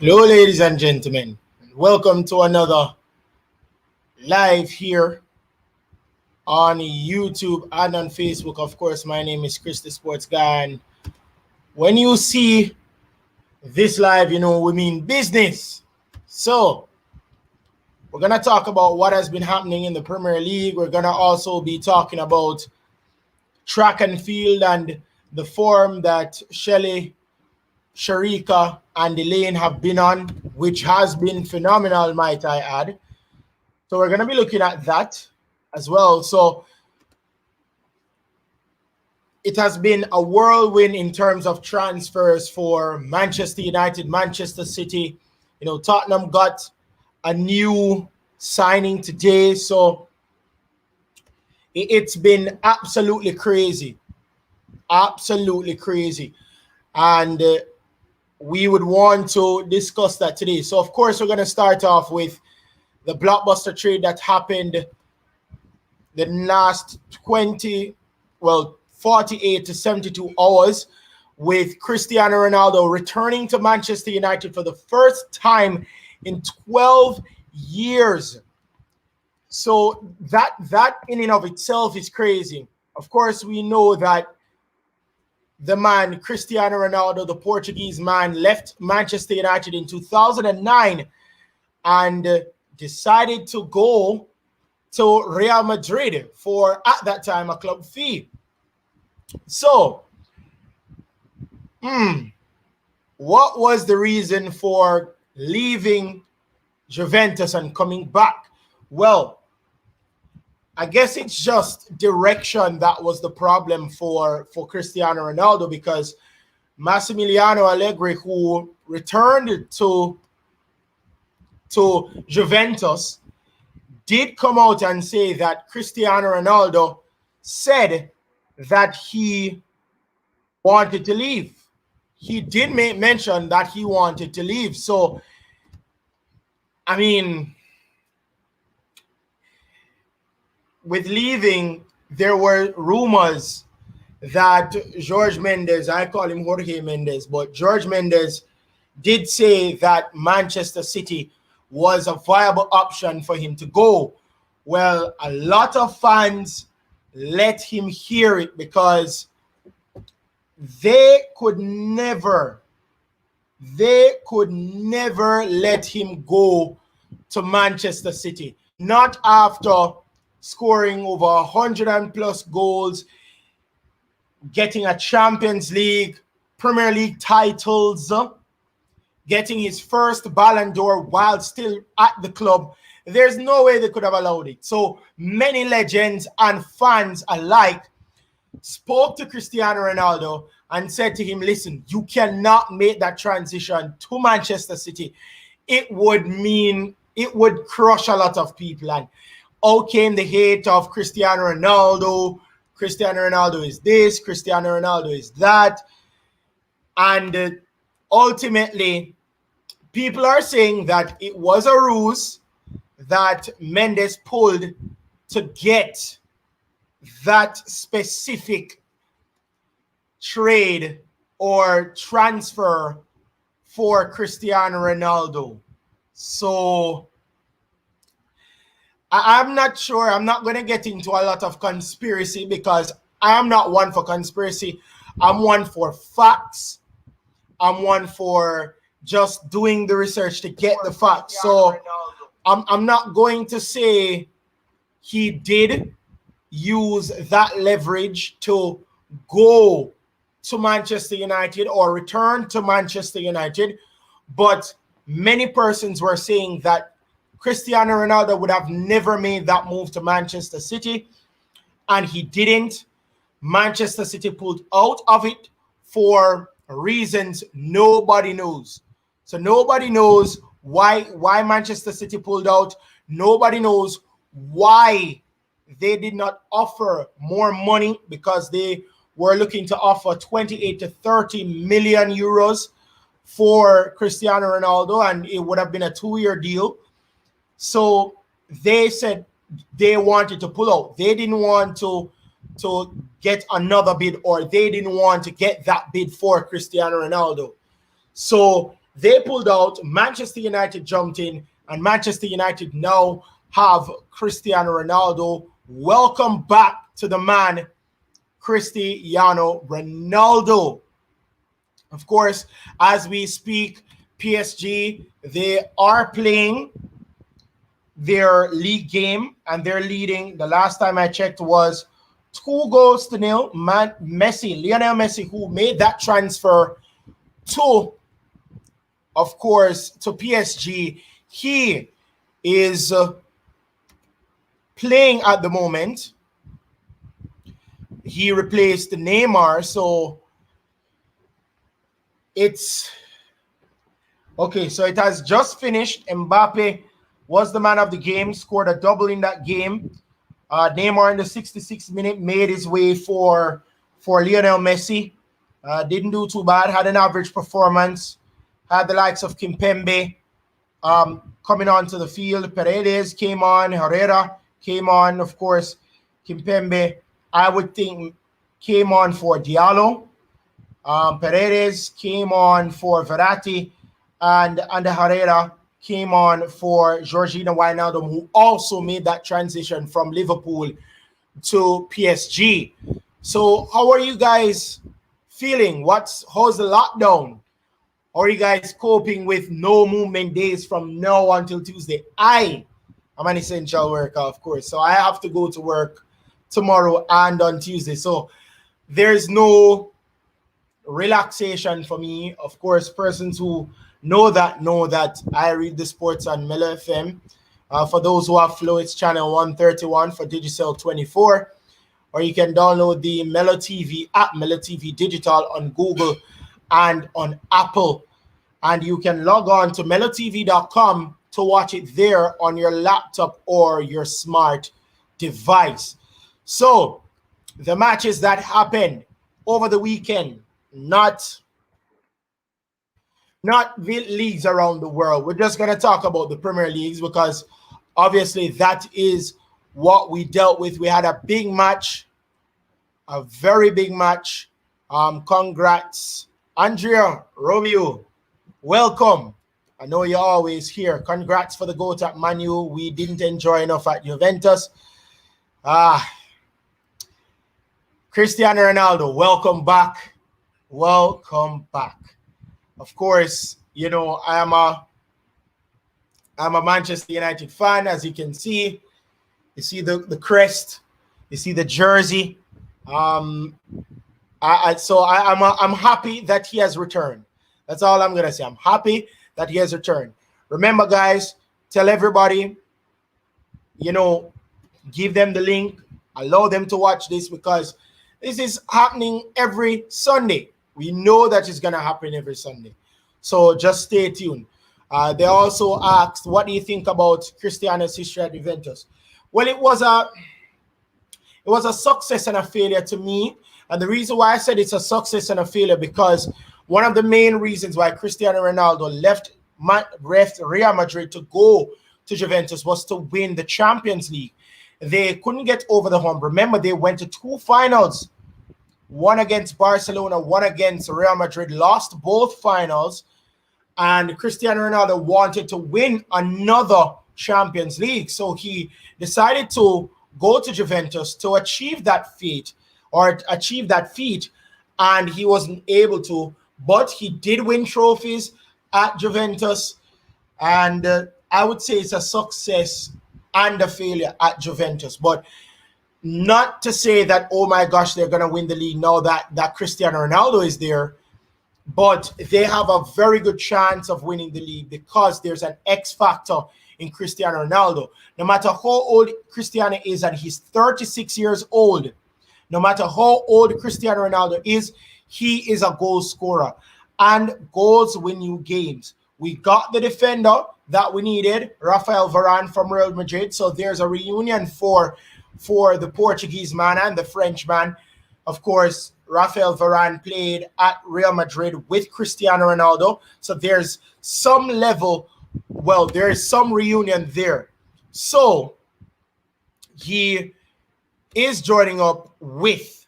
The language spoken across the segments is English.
Hello, ladies and gentlemen. Welcome to another live here on YouTube and on Facebook. Of course, my name is Chris the Sports Guy. And when you see this live, you know we mean business. So, we're going to talk about what has been happening in the Premier League. We're going to also be talking about track and field and the form that Shelly, Sharika, and Elaine have been on, which has been phenomenal, might I add. So we're going to be looking at that as well. So it has been a whirlwind in terms of transfers for Manchester United, Manchester City. You know, Tottenham got a new signing today. So it's been absolutely crazy. Absolutely crazy. And we would want to discuss that today. So, of course, we're going to start off with the blockbuster trade that happened the last 48 to 72 hours with Cristiano Ronaldo returning to Manchester United for the first time in 12 years. So that in and of itself is crazy. Of course, we know that the man, Cristiano Ronaldo, the Portuguese man, left Manchester United in 2009 and decided to go to Real Madrid for, at that time, a club fee. So, what was the reason for leaving Juventus and coming back? Well, I guess it's just direction that was the problem for Cristiano Ronaldo, because Massimiliano Allegri, who returned to Juventus, did come out and say that Cristiano Ronaldo said that he wanted to leave. He did make mention that he wanted to leave. So, I mean, with leaving, there were rumors that Jorge Mendes, I call him Jorge Mendes, but Jorge Mendes did say that Manchester City was a viable option for him to go. Well, a lot of fans let him hear it because they could never let him go to Manchester City. Not after scoring over 100 plus goals, getting a Champions League, Premier League titles, getting his first Ballon d'Or while still at the club. There's no way they could have allowed it. So many legends and fans alike spoke to Cristiano Ronaldo and said to him, listen, you cannot make that transition to Manchester City. It would crush a lot of people. And out came the hate of Cristiano Ronaldo. Cristiano Ronaldo is this, Cristiano Ronaldo is that. And ultimately, people are saying that it was a ruse that Mendes pulled to get that specific trade or transfer for Cristiano Ronaldo. So I'm not sure. I'm not going to get into a lot of conspiracy because I'm not one for conspiracy. I'm one for facts. I'm one for just doing the research to get the facts. So I'm not going to say he did use that leverage to go to Manchester United or return to Manchester United. But many persons were saying that Cristiano Ronaldo would have never made that move to Manchester City, and he didn't. Manchester City pulled out of it for reasons nobody knows. So nobody knows why Manchester City pulled out. Nobody knows why they did not offer more money, because they were looking to offer 28 to 30 million euros for Cristiano Ronaldo, and it would have been a 2-year deal. So they said they wanted to pull out. They didn't want to get another bid, or they didn't want to get that bid for Cristiano Ronaldo. So They pulled out, Manchester United jumped in, and Manchester United now have Cristiano Ronaldo. Welcome back to the man, Cristiano Ronaldo. Of course, as we speak, PSG, they are playing their league game, and they're leading. The last time I checked was 2-0. Lionel Messi, who made that transfer to, of course, to PSG, he is playing at the moment. He replaced Neymar, so it's okay. So it has just finished. Mbappe was the man of the game, scored a double in that game. Neymar in the 66th minute made his way for Lionel Messi. Didn't do too bad, had an average performance. Had the likes of Kimpembe coming onto the field. Paredes came on, Herrera came on, of course. Kimpembe, I would think, came on for Diallo. Paredes came on for Verratti, and Herrera came on for Georgina Wijnaldum, who also made that transition from Liverpool to PSG. So how are you guys feeling? How's the lockdown? How are you guys coping with no movement days from now until Tuesday? I'm an essential worker, of course, so I have to go to work tomorrow and on Tuesday. So there's no relaxation for me. Of course, persons who know that I read the sports on Mellow FM. For those who have Flow, it's channel 131 for Digicel 24. Or you can download the Mellow TV app, Mellow TV Digital, on Google and on Apple. And you can log on to mellowtv.com to watch it there on your laptop or your smart device. So the matches that happened over the weekend, not leagues around the world. We're just going to talk about the Premier Leagues because obviously that is what we dealt with. We had a big match, a very big match. Congrats, Andrea, Romeo, welcome. I know you're always here. Congrats for the goal at Man U. We didn't enjoy enough at Juventus. Cristiano Ronaldo, welcome back. Welcome back. Of course, you know, I'm a Manchester United fan, as you can see. You see the crest, you see the jersey. I'm happy that he has returned. That's all I'm gonna say. I'm happy that he has returned. Remember, guys, tell everybody, you know, give them the link, allow them to watch this because this is happening every Sunday. We know that it's gonna happen every Sunday. So just stay tuned. They also asked, what do you think about Cristiano's history at Juventus? Well, it was a success and a failure to me. And the reason why I said it's a success and a failure, because one of the main reasons why Cristiano Ronaldo left Real Madrid to go to Juventus was to win the Champions League. They couldn't get over the hump. Remember, they went to 2 finals. One against Barcelona, one against Real Madrid, lost both finals. And Cristiano Ronaldo wanted to win another Champions League. So he decided to go to Juventus to achieve that feat. And he wasn't able to. But he did win trophies at Juventus. And I would say it's a success and a failure at Juventus. But not to say that, oh my gosh, they're going to win the league now that Cristiano Ronaldo is there. But they have a very good chance of winning the league because there's an X factor in Cristiano Ronaldo. No matter how old Cristiano is, and he's 36 years old, no matter how old Cristiano Ronaldo is, he is a goal scorer. And goals win you games. We got the defender that we needed, Rafael Varane from Real Madrid. So there's a reunion for the Portuguese man and the French man. Of course, Rafael Varane played at Real Madrid with Cristiano Ronaldo. So there's some level, well, there is some reunion there. So he is joining up with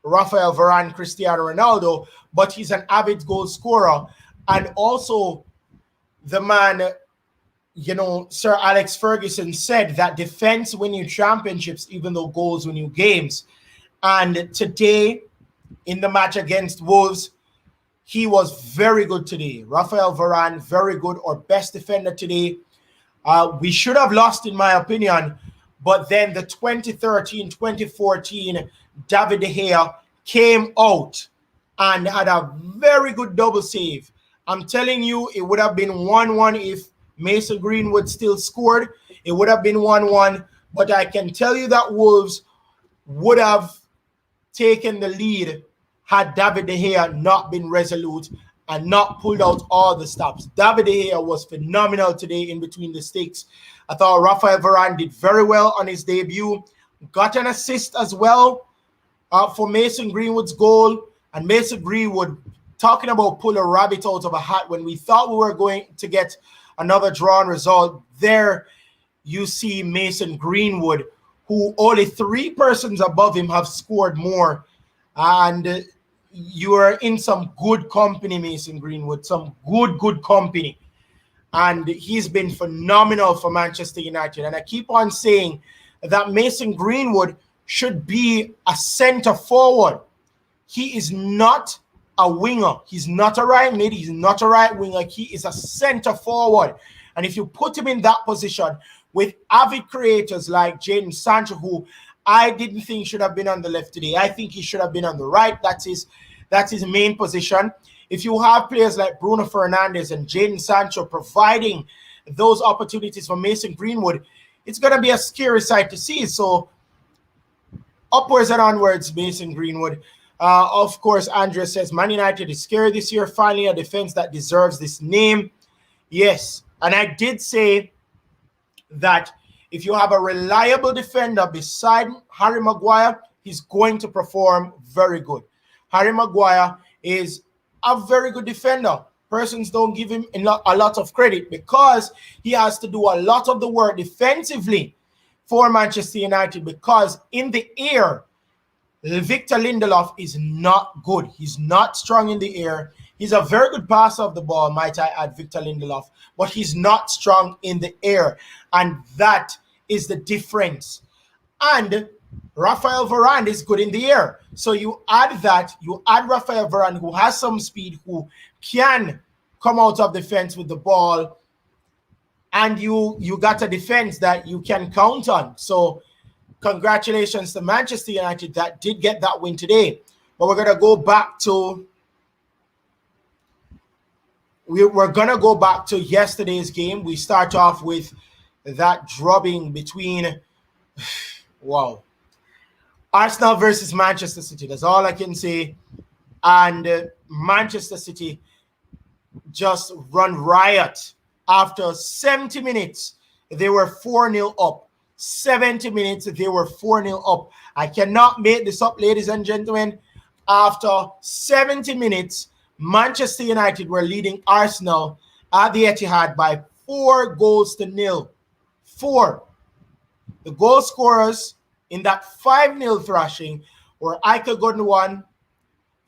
Rafael Varane, Cristiano Ronaldo, but he's an avid goal scorer. And also, the man, Sir Alex Ferguson said that defense win you championships, even though goals win you games. And today, in the match against Wolves, he was very good today. Rafael Varane, very good, or best defender today. We should have lost, in my opinion, but then the 2013-2014 David De Gea came out and had a very good double save. I'm telling you, it would have been 1-1 if Mason Greenwood still scored. It would have been 1-1, but I can tell you that Wolves would have taken the lead had David De Gea not been resolute and not pulled out all the stops. David De Gea was phenomenal today in between the sticks. I thought Rafael Varane did very well on his debut. Got an assist as well for Mason Greenwood's goal. And Mason Greenwood, talking about pull a rabbit out of a hat, when we thought we were going to get another drawn result, there you see Mason Greenwood, who only 3 persons above him have scored more. And you are in some good company, Mason Greenwood, some good company. And he's been phenomenal for Manchester United. And I keep on saying that Mason Greenwood should be a center forward. He is not a winger. He's not a right mid. He's not a right winger. He is a center forward. And if you put him in that position with avid creators like Jadon Sancho, who I didn't think should have been on the left today. I think he should have been on the right. That's his main position. If you have players like Bruno Fernandes and Jadon Sancho providing those opportunities for Mason Greenwood, it's going to be a scary sight to see. So upwards and onwards, Mason Greenwood. Of course, Andrea says, Man United is scary this year. Finally, a defense that deserves this name. Yes, and I did say that if you have a reliable defender beside Harry Maguire, he's going to perform very good. Harry Maguire is a very good defender. Persons don't give him a lot of credit because he has to do a lot of the work defensively for Manchester United, because in the air, Victor Lindelof is not good. He's not strong in the air. He's a very good passer of the ball, might I add, Victor Lindelof, but he's not strong in the air. And that is the difference. And Rafael Varane is good in the air. So you add that, you add Rafael Varane, who has some speed, who can come out of defense with the ball, and you got a defense that you can count on. So congratulations to Manchester United that did get that win today. But we're going to go back to yesterday's game. We start off with that drubbing between Arsenal versus Manchester City. That's all I can say. And Manchester City just run riot. After 70 minutes, they were 4-0 up. 70 minutes, they were 4-0 up. I cannot make this up, ladies and gentlemen. After 70 minutes, Manchester United were leading Arsenal at the Etihad by 4-0. 4. The goal scorers in that 5-0 thrashing were Ike Gundogan,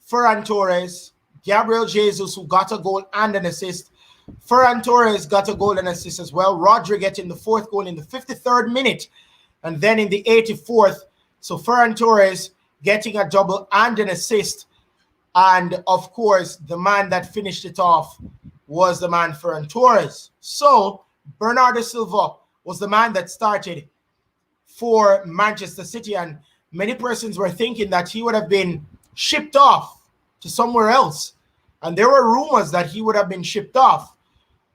Ferran Torres, Gabriel Jesus, who got a goal and an assist. Ferran Torres got a goal and assist as well. Rodri getting the 4th goal in the 53rd minute. And then in the 84th, so Ferran Torres getting a double and an assist. And of course, the man that finished it off was the man Ferran Torres. So Bernardo Silva was the man that started for Manchester City. And many persons were thinking that he would have been shipped off to somewhere else. And there were rumors that he would have been shipped off.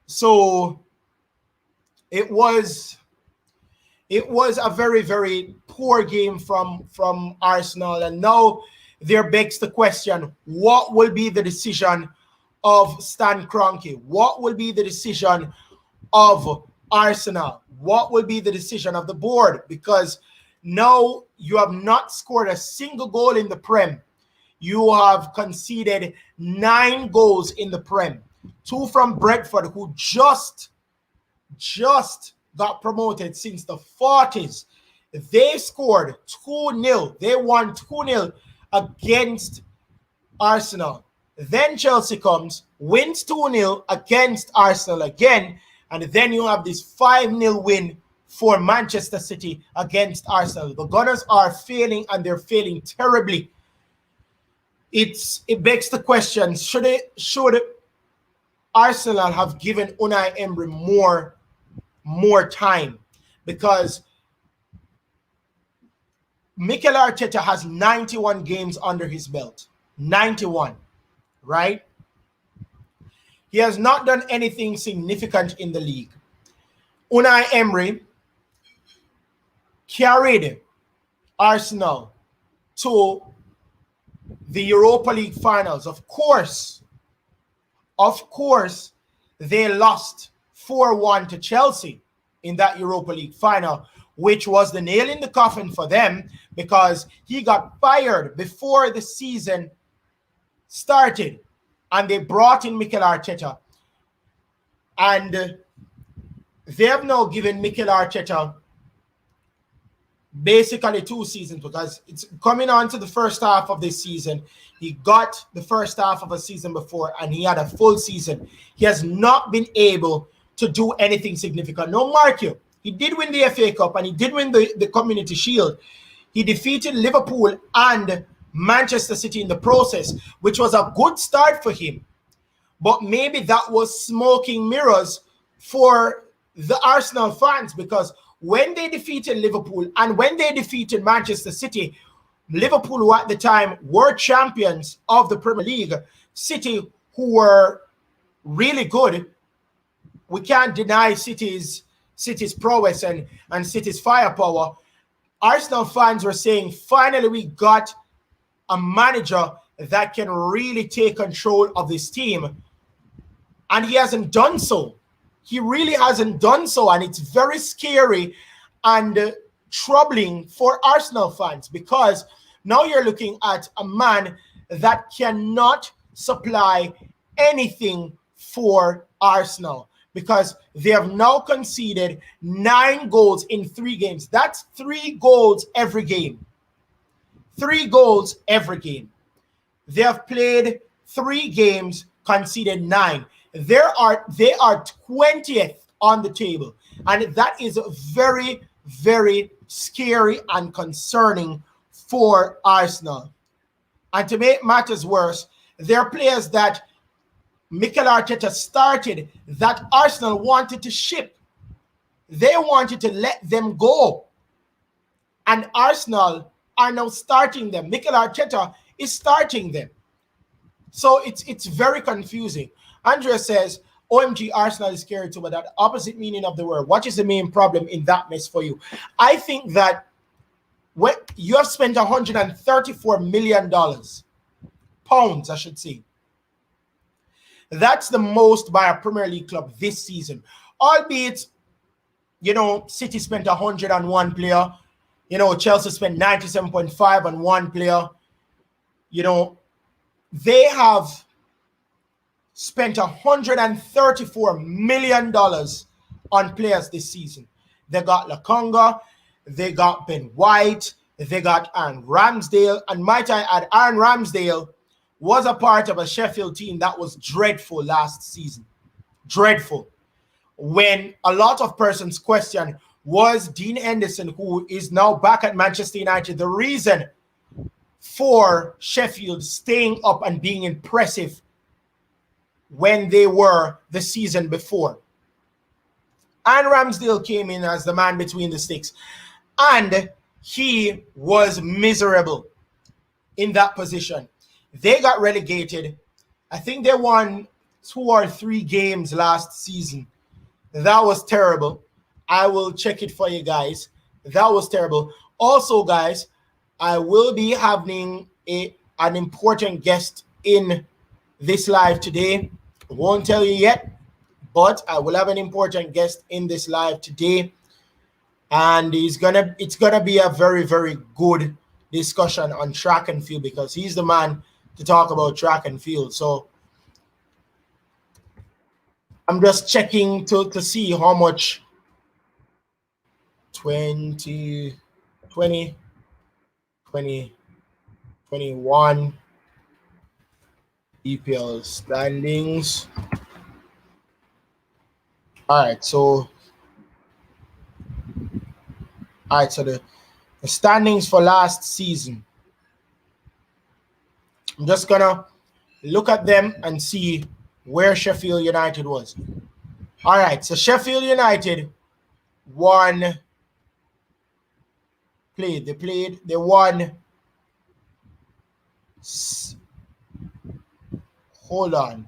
So it was a very, very poor game from Arsenal. And now there begs the question, what will be the decision of Stan Kroenke? What will be the decision of Arsenal? What will be the decision of the board? Because now you have not scored a single goal in the Prem. You have conceded 9 goals in the Prem. 2 from Brentford, who just got promoted since the 40s. They scored 2-0. They won 2-0 against Arsenal. Then Chelsea comes, wins 2-0 against Arsenal again, and then you have this 5-0 win for Manchester City against Arsenal. The Gunners are failing, and they're failing terribly. It begs the question, should Arsenal have given Unai Emery more time? Because Mikel Arteta has 91 games under his belt. 91, right? He has not done anything significant in the league. Unai Emery carried Arsenal to the Europa League finals. Of course, they lost 4-1 to Chelsea in that Europa League final, which was the nail in the coffin for them because he got fired before the season started, and they brought in Mikel Arteta. And they have now given Mikel Arteta basically 2 seasons, because it's coming on to the first half of this season. He got the first half of a season before, and he had a full season. He has not been able to do anything significant. No, mark you, he did win the FA Cup, and he did win the Community Shield. He defeated Liverpool and Manchester City in the process, which was a good start for him. But maybe that was smoking mirrors for the Arsenal fans, because when they defeated Liverpool and when they defeated Manchester City, Liverpool, who at the time were champions of the Premier League, City, who were really good, we can't deny City's prowess and City's firepower. Arsenal fans were saying, finally, we got a manager that can really take control of this team. And he hasn't done so. He really hasn't done so. And it's very scary and troubling for Arsenal fans, because now you're looking at a man that cannot supply anything for Arsenal, because they have now conceded 9 goals in 3 games. That's 3 goals every game. 3 goals every game. They have played 3 games, conceded 9. They are 20th on the table, and that is very, very scary and concerning for Arsenal. And to make matters worse, there are players that Mikel Arteta started that Arsenal wanted to ship. They wanted to let them go, and Arsenal are now starting them. Mikel Arteta is starting them. So it's very confusing. Andrea says, OMG, Arsenal is scary too, but that opposite meaning of the word. What is the main problem in that mess for you? I think that when you have spent $134 million, pounds, I should say. That's the most by a Premier League club this season. Albeit, City spent 100 on one player. Chelsea spent 97.5 on one player. They have spent $134 million on players this season. They got Lokonga, they got Ben White, they got Aaron Ramsdale, and might I add, Aaron Ramsdale was a part of a Sheffield team that was dreadful last season. Dreadful. When a lot of persons question, was Dean Henderson, who is now back at Manchester United, the reason for Sheffield staying up and being impressive when they were the season before? And Ramsdale came in as the man between the sticks, and he was miserable in that position. They got relegated. I think they won 2 or 3 games last season. That was terrible. I will check it for you guys. That was terrible. Also, guys, I will be having an important guest in this live today. I won't tell you yet, but I will have an important guest in this live today, and it's gonna be a very, very good discussion on track and field, because he's the man to talk about track and field. So I'm just checking to see how much 20, 20, 20, 21. EPL standings. Alright, so the standings for last season. I'm just gonna look at them and see where Sheffield United was. Alright, so Sheffield United won. They won. Hold on.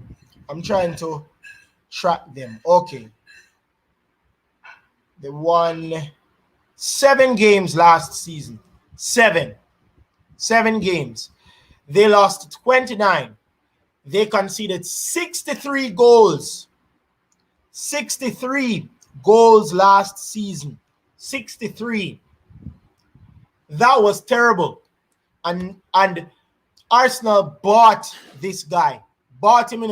I'm trying to track them. Okay. They won 7 games last season. 7 games. They lost 29. They conceded 63 goals. 63 goals last season. 63. That was terrible. And Arsenal bought this guy. Bought him,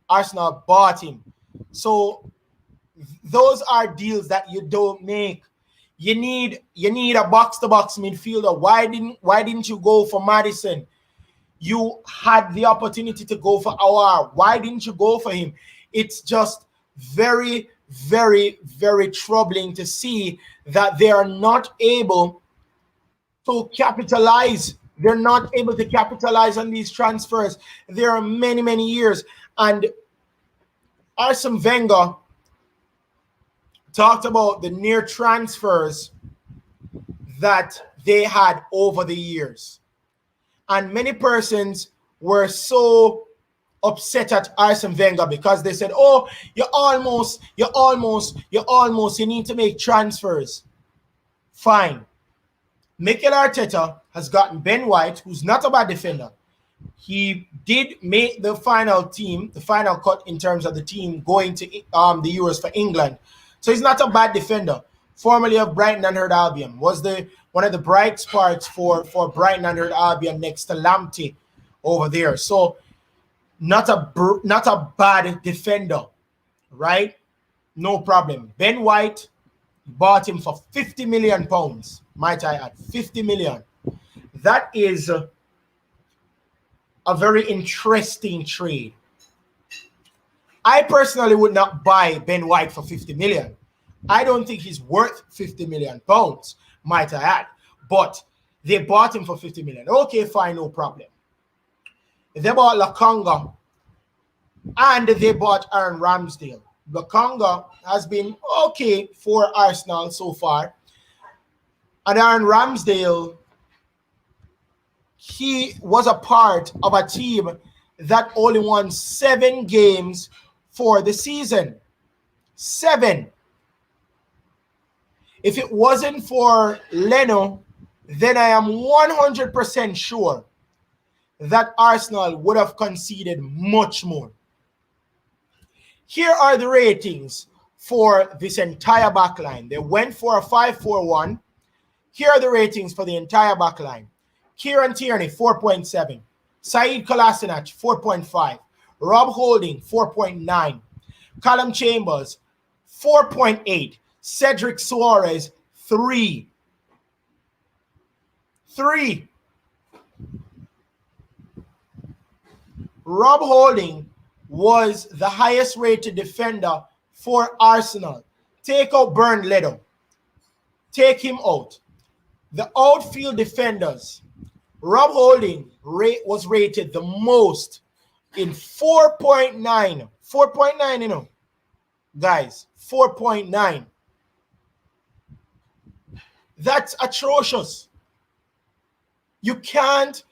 Arsenal bought him. So those are deals that you don't make. You need a box-to-box midfielder. Why didn't you go for Maddison? You had the opportunity to go for Aouar. Why didn't you go for him? It's just very, very, very troubling to see that they are not able to capitalize. They're not able to capitalize on these transfers. There are many, many years. And Arsene Wenger talked about the near transfers that they had over the years. And many persons were so upset at Arsene Wenger because they said, oh, you need to make transfers. Fine. Mikel Arteta has gotten Ben White, who's not a bad defender. He did make the final cut in terms of the team going to the Euros for England. So he's not a bad defender. Formerly of Brighton and Hove Albion, was one of the bright sparks for Brighton and Hove Albion next to Lamptey over there. So not a bad defender, right? No problem. Ben White bought him for £50 million, might I add, 50 million. That is a very interesting trade. I personally would not buy Ben White for 50 million. I don't think he's worth 50 million pounds, might I add. But they bought him for 50 million. Okay, fine, no problem. They bought Lokonga and they bought Aaron Ramsdale. Lokonga has been okay for Arsenal so far. And Aaron Ramsdale, he was a part of a team that only won 7 games for the season. 7. If it wasn't for Leno, then I am 100% sure that Arsenal would have conceded much more. Here are the ratings for this entire backline. They went for a 5-4-1. Here are the ratings for the entire backline. Kieran Tierney, 4.7. Saeed Kolasinac, 4.5. Rob Holding, 4.9. Callum Chambers, 4.8. Cedric Suarez, 3. 3. Rob Holding was the highest rated defender for Arsenal. Take out Bernd Leno. Take him out. The outfield defenders, Rob Holding was rated the most in 4.9. 4.9, guys, 4.9. That's atrocious. You cannot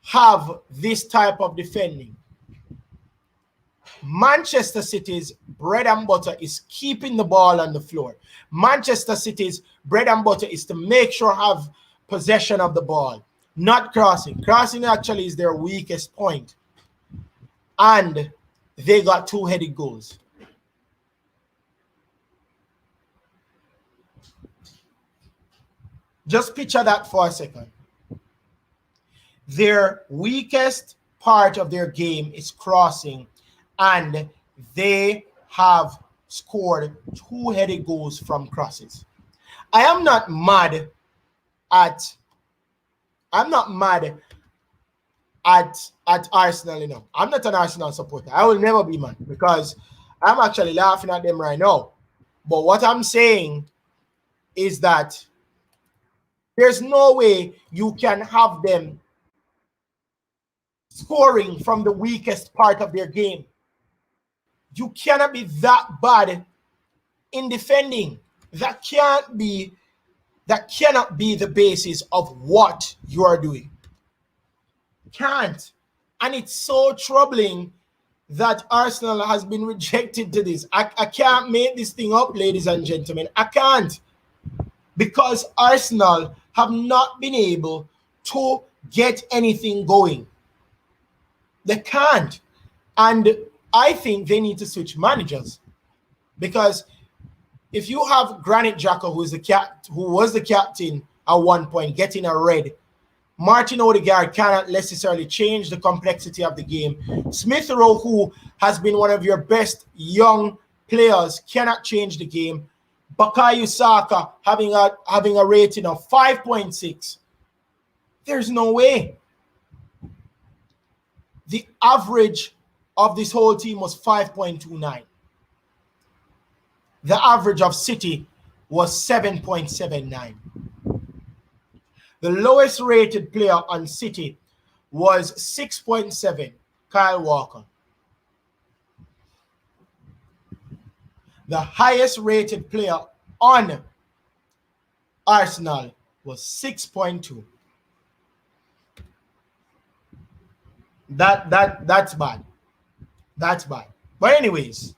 have this type of defending. Manchester City's bread and butter is keeping the ball on the floor. Manchester City's bread and butter is to make sure have possession of the ball, not crossing. Crossing actually is their weakest point. And they got 2-headed goals. Just picture that for a second. Their weakest part of their game is crossing, and they have scored 2-headed goals from crosses. I'm not mad at Arsenal, I'm not an Arsenal supporter. I will never be, man, because I'm actually laughing at them right now. But what I'm saying is that there's no way you can have them scoring from the weakest part of their game. You cannot be that bad in defending. That cannot be the basis of what you are doing. Can't. And it's so troubling that Arsenal has been rejected to this. I can't make this thing up, ladies and gentlemen. I can't. Because Arsenal have not been able to get anything going. They can't. And I think they need to switch managers. Because if you have Granit Xhaka, who was the captain at one point, getting a red, Martin Odegaard cannot necessarily change the complexity of the game. Smith Rowe, who has been one of your best young players, cannot change the game. Bukayo Saka having a rating of 5.6. There's no way. The average of this whole team was 5.29. The average of City was 7.79. The lowest rated player on City was 6.7, Kyle Walker. The highest rated player on Arsenal was 6.2. That's bad. That's bad. But anyways,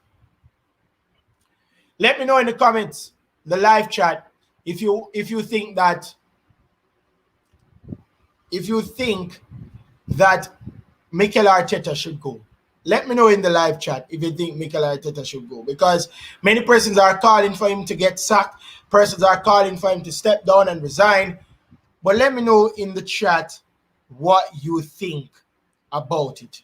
let me know in the comments, the live chat, if you think that Mikel Arteta should go. Let me know in the live chat if you think Mikel Arteta should go, because many persons are calling for him to get sacked. Persons are calling for him to step down and resign. But let me know in the chat what you think about it.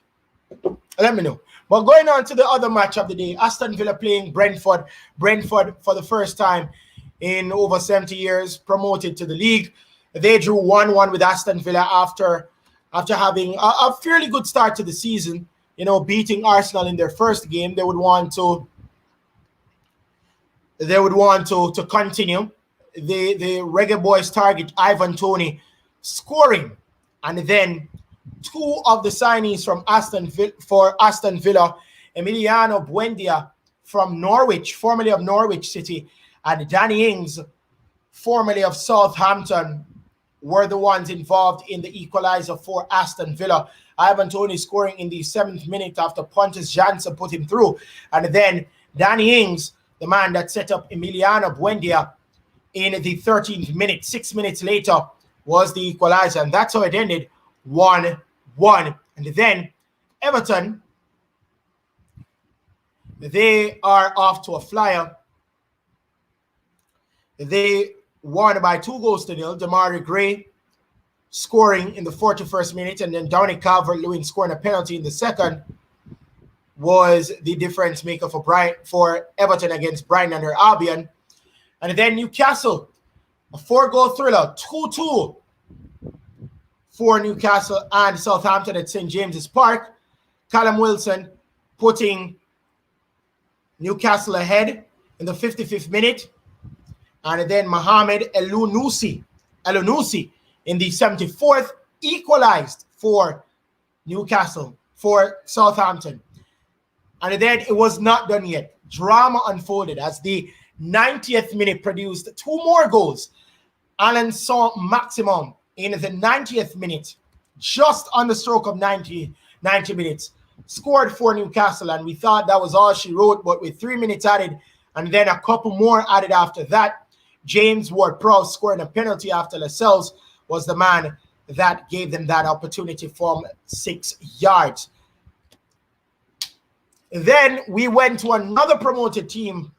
Let me know. But going on to the other match of the day, Aston Villa playing Brentford. Brentford, for the first time in over 70 years, promoted to the league. They drew 1-1 with Aston Villa after having a fairly good start to the season. Beating Arsenal in their first game. They would want to continue. The Reggae Boys target Ivan Toney scoring, and then two of the signees from Aston Villa, Emiliano Buendia from Norwich, formerly of Norwich City, and Danny Ings, formerly of Southampton, were the ones involved in the equalizer for Aston Villa. Ivan Toney scoring in the 7th minute after Pontus Jansson put him through. And then Danny Ings, the man that set up Emiliano Buendia, in the 13th minute, 6 minutes later, was the equalizer. And that's how it ended, 1-1. And then Everton, they are off to a flyer. They won by 2-0. Demarai Gray scoring in the 41st minute, and then Dominic Calvert-Lewin scoring a penalty in the second was the difference maker for Everton against Brighton and Albion. And then Newcastle, a 4-goal thriller, 2-2 for Newcastle and Southampton at St. James's Park. Callum Wilson putting Newcastle ahead in the 55th minute. And then Mohamed Elunousi in the 74th equalized for Newcastle, for Southampton. And then it was not done yet. Drama unfolded as the 90th minute produced two more goals. Alan Saint-Maximin in the 90th minute, just on the stroke of 90 minutes, scored for Newcastle. And we thought that was all she wrote, but with 3 minutes added and then a couple more added after that, James Ward-Prowse scoring a penalty after Lascelles was the man that gave them that opportunity from 6 yards. Then we went to another promoted team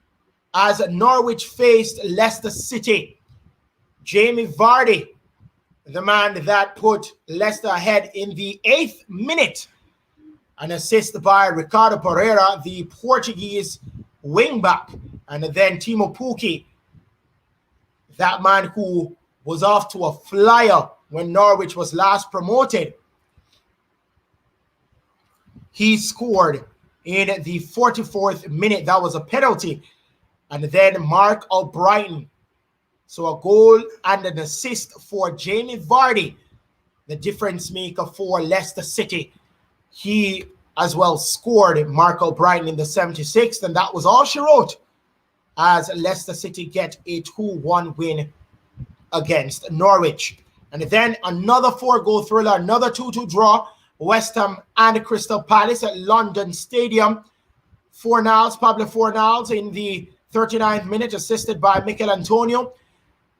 as Norwich faced Leicester City. Jamie Vardy, the man that put Leicester ahead in the 8th minute, an assist by Ricardo Pereira, the Portuguese wing-back. And then Timo Pukki, that man who was off to a flyer when Norwich was last promoted. He scored in the 44th minute. That was a penalty. And then Mark Albrighton. So a goal and an assist for Jamie Vardy, the difference maker for Leicester City. He as well scored, Mark Albrighton, in the 76th, and that was all she wrote as Leicester City get a 2-1 win against Norwich. And then another 4-goal thriller, another 2-2 draw, West Ham and Crystal Palace at London Stadium. Pablo Fornals in the 39th minute, assisted by Mikel Antonio.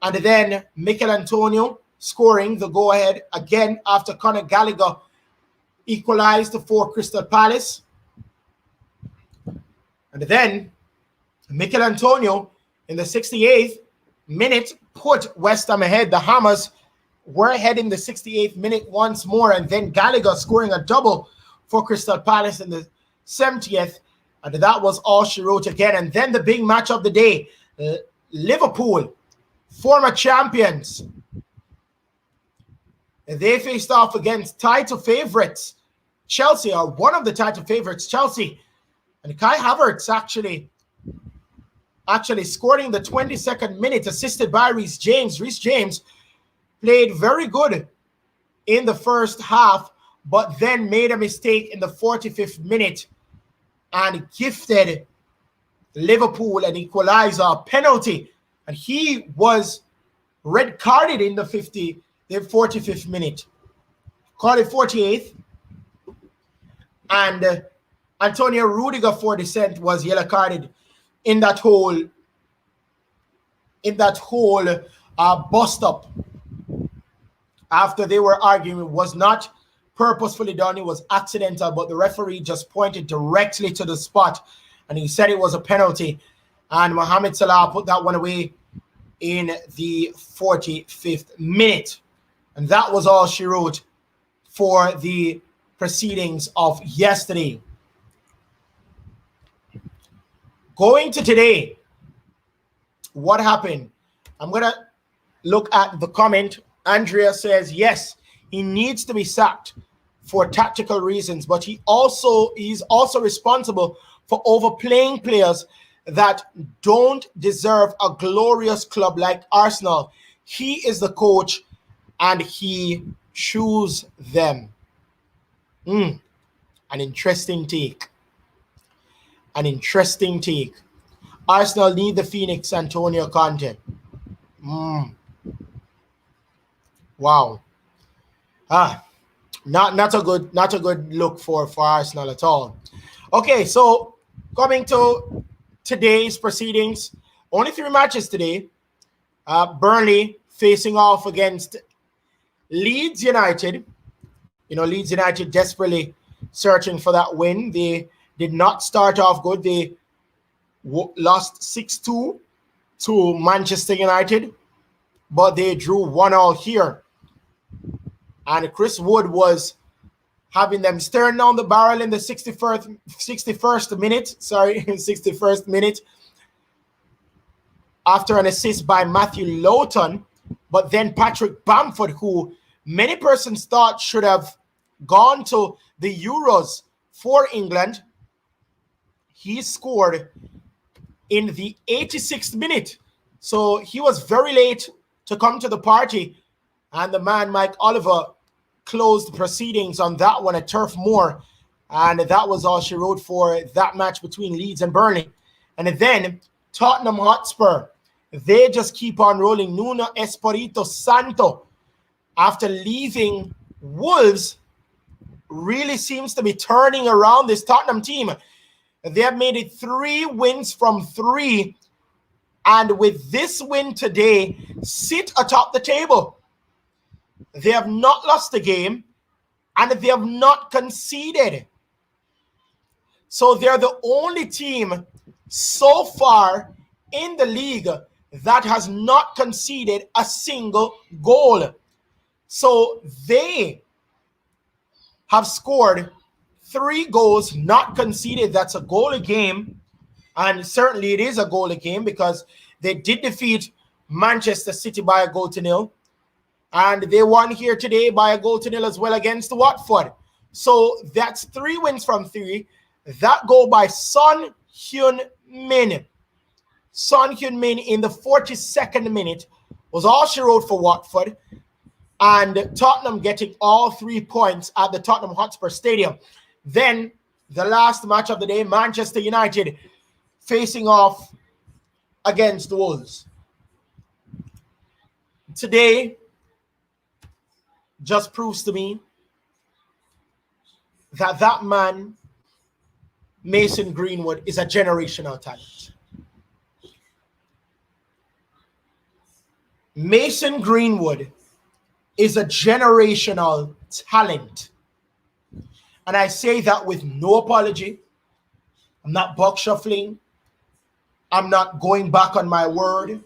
And then Mikel Antonio scoring the go-ahead again after Conor Gallagher equalized for Crystal Palace. And then Mikel Antonio in the 68th minute put West Ham ahead. The Hammers were ahead in the 68th minute once more, and then Gallagher scoring a double for Crystal Palace in the 70th. And that was all she wrote again. And then the big match of the day, Liverpool, former champions. They faced off against title favorites, Chelsea, or one of the title favorites, Chelsea. And Kai Havertz actually scored in the 22nd minute, assisted by Reece James. Reece James played very good in the first half, but then made a mistake in the 45th minute and gifted Liverpool an equalizer, penalty. And he was red carded in the 45th minute. Called it 48th. And Antonio Rudiger for dissent was yellow carded in that whole bust up. After they were arguing, it was not purposefully done, it was accidental, but the referee just pointed directly to the spot and he said it was a penalty. And Mohamed Salah put that one away in the 45th minute. And that was all she wrote for the proceedings of yesterday. Going to today, what happened? I'm going to look at the comment. Andrea says, yes, he needs to be sacked for tactical reasons, but he's also responsible for overplaying players that don't deserve a glorious club like Arsenal. He is the coach and he choose them. An interesting take. An interesting take. Arsenal need the Phoenix, Antonio Conte. Wow. Not a good look for Arsenal at all. Okay, so coming to today's proceedings, only 3 matches today. Burnley facing off against Leeds United. You know, Leeds United desperately searching for that win. They did not start off good. They lost 6-2 to Manchester United, but they drew 1-1 here. And Chris Wood was having them staring down the barrel in the 61st minute after an assist by Matthew Lowton. But then Patrick Bamford, who many persons thought should have gone to the Euros for England, he scored in the 86th minute. So he was very late to come to the party. And the man, Mike Oliver, closed proceedings on that one at Turf Moor. And that was all she wrote for that match between Leeds and Burnley. And then Tottenham Hotspur, they just keep on rolling. Nuno Espirito Santo, after leaving Wolves, really seems to be turning around this Tottenham team. They have made it 3 wins from 3. And with this win today, sit atop the table. They have not lost a game and they have not conceded. So they're the only team so far in the league that has not conceded a single goal. So they have scored 3 goals, not conceded. That's a goal a game. And certainly it is a goal a game because they did defeat Manchester City by 1-0. And they won here today by 1-0 as well against Watford. So that's 3 wins from 3. That goal by Son Heung-min. Son Heung-min in the 42nd minute was all she wrote for Watford. And Tottenham getting all 3 points at the Tottenham Hotspur Stadium. Then the last match of the day, Manchester United facing off against the Wolves. Today just proves to me that man, Mason Greenwood, is a generational talent. Mason Greenwood is a generational talent. And I say that with no apology. I'm not buck shuffling. I'm not going back on my word.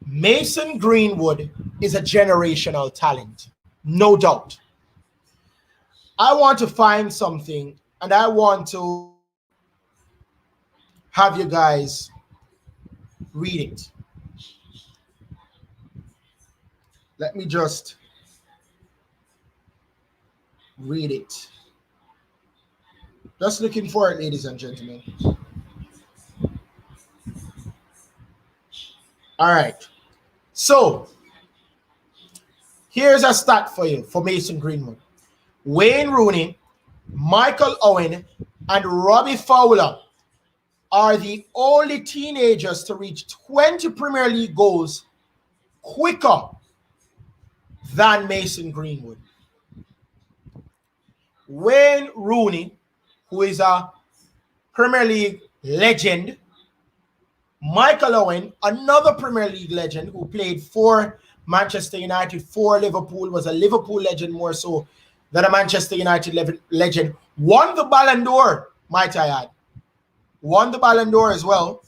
Mason Greenwood is a generational talent. No doubt. I want to find something and I want to have you guys read it. Let me just read it. Just looking for it, ladies and gentlemen. All right. So, here's a stat for you for Mason Greenwood. Wayne Rooney, Michael Owen, and Robbie Fowler are the only teenagers to reach 20 Premier League goals quicker than Mason Greenwood. Wayne Rooney, who is a Premier League legend, Michael Owen, another Premier League legend who played for Manchester United, for Liverpool, was a Liverpool legend more so than a Manchester United legend, won the Ballon d'Or, might I add. Won the Ballon d'Or as well.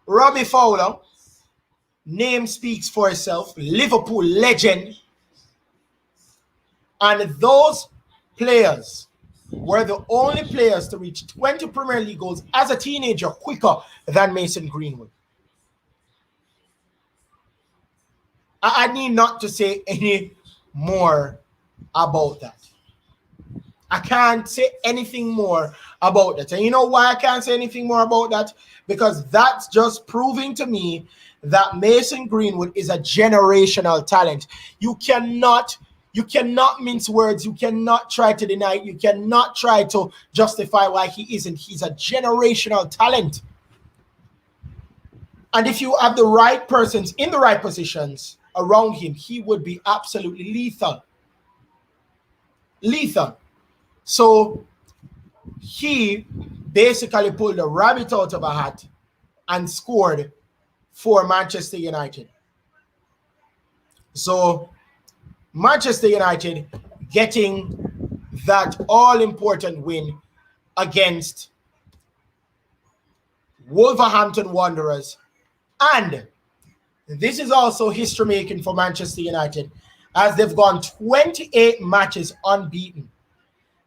Robbie Fowler, name speaks for itself, Liverpool legend. And those players were the only players to reach 20 Premier League goals as a teenager quicker than Mason Greenwood. I need not to say any more about that. I can't say anything more about that. And you know why I can't say anything more about that? Because that's just proving to me that Mason Greenwood is a generational talent. You cannot mince words. You cannot try to deny it. You cannot try to justify why he isn't. He's a generational talent. And if you have the right persons in the right positions around him, he would be absolutely lethal. Lethal. So he basically pulled a rabbit out of a hat and scored for Manchester United. So Manchester United getting that all-important win against Wolverhampton Wanderers. And this is also history-making for Manchester United, as they've gone 28 matches unbeaten.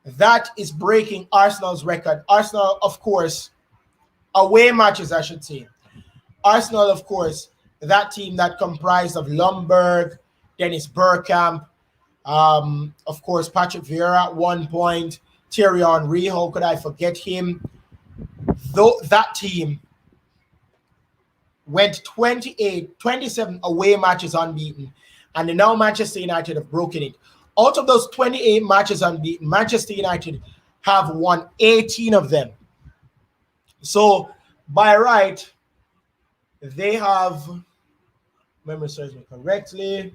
That is breaking Arsenal's record. Arsenal, of course, away matches, I should say. Arsenal, of course, that team that comprised of Ljungberg, Dennis Bergkamp, of course, Patrick Vieira at one point, Thierry Henry, how could I forget him? Though that team went 27 away matches unbeaten, and now Manchester United have broken it. Out of those 28 matches unbeaten, Manchester United have won 18 of them. So, by right, they have, memory serves me correctly,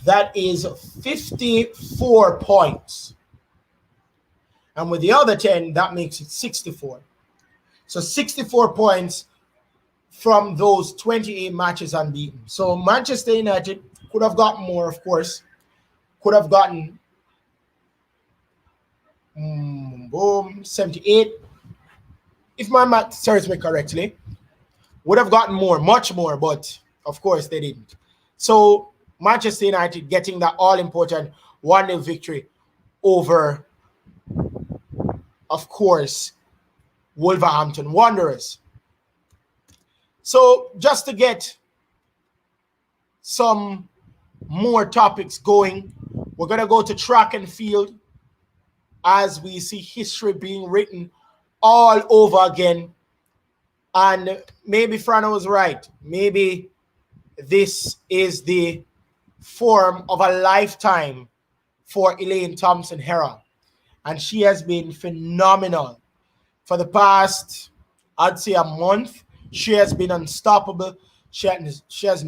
that is 54 points. And with the other 10, that makes it 64. So 64 points from those 28 matches unbeaten. So Manchester United could have gotten more, of course. Could have gotten 78. If my math serves me correctly, would have gotten more, much more, but of course they didn't. So Manchester United getting that all-important 1-0 victory over, of course, Wolverhampton Wanderers. So just to get some more topics going We're going to go to track and field as we see history being written all over again. And maybe Frano was right. Maybe this is the form of a lifetime for Elaine Thompson-Herah. And she has been phenomenal. For the past, I'd say, a month, she has been unstoppable. She has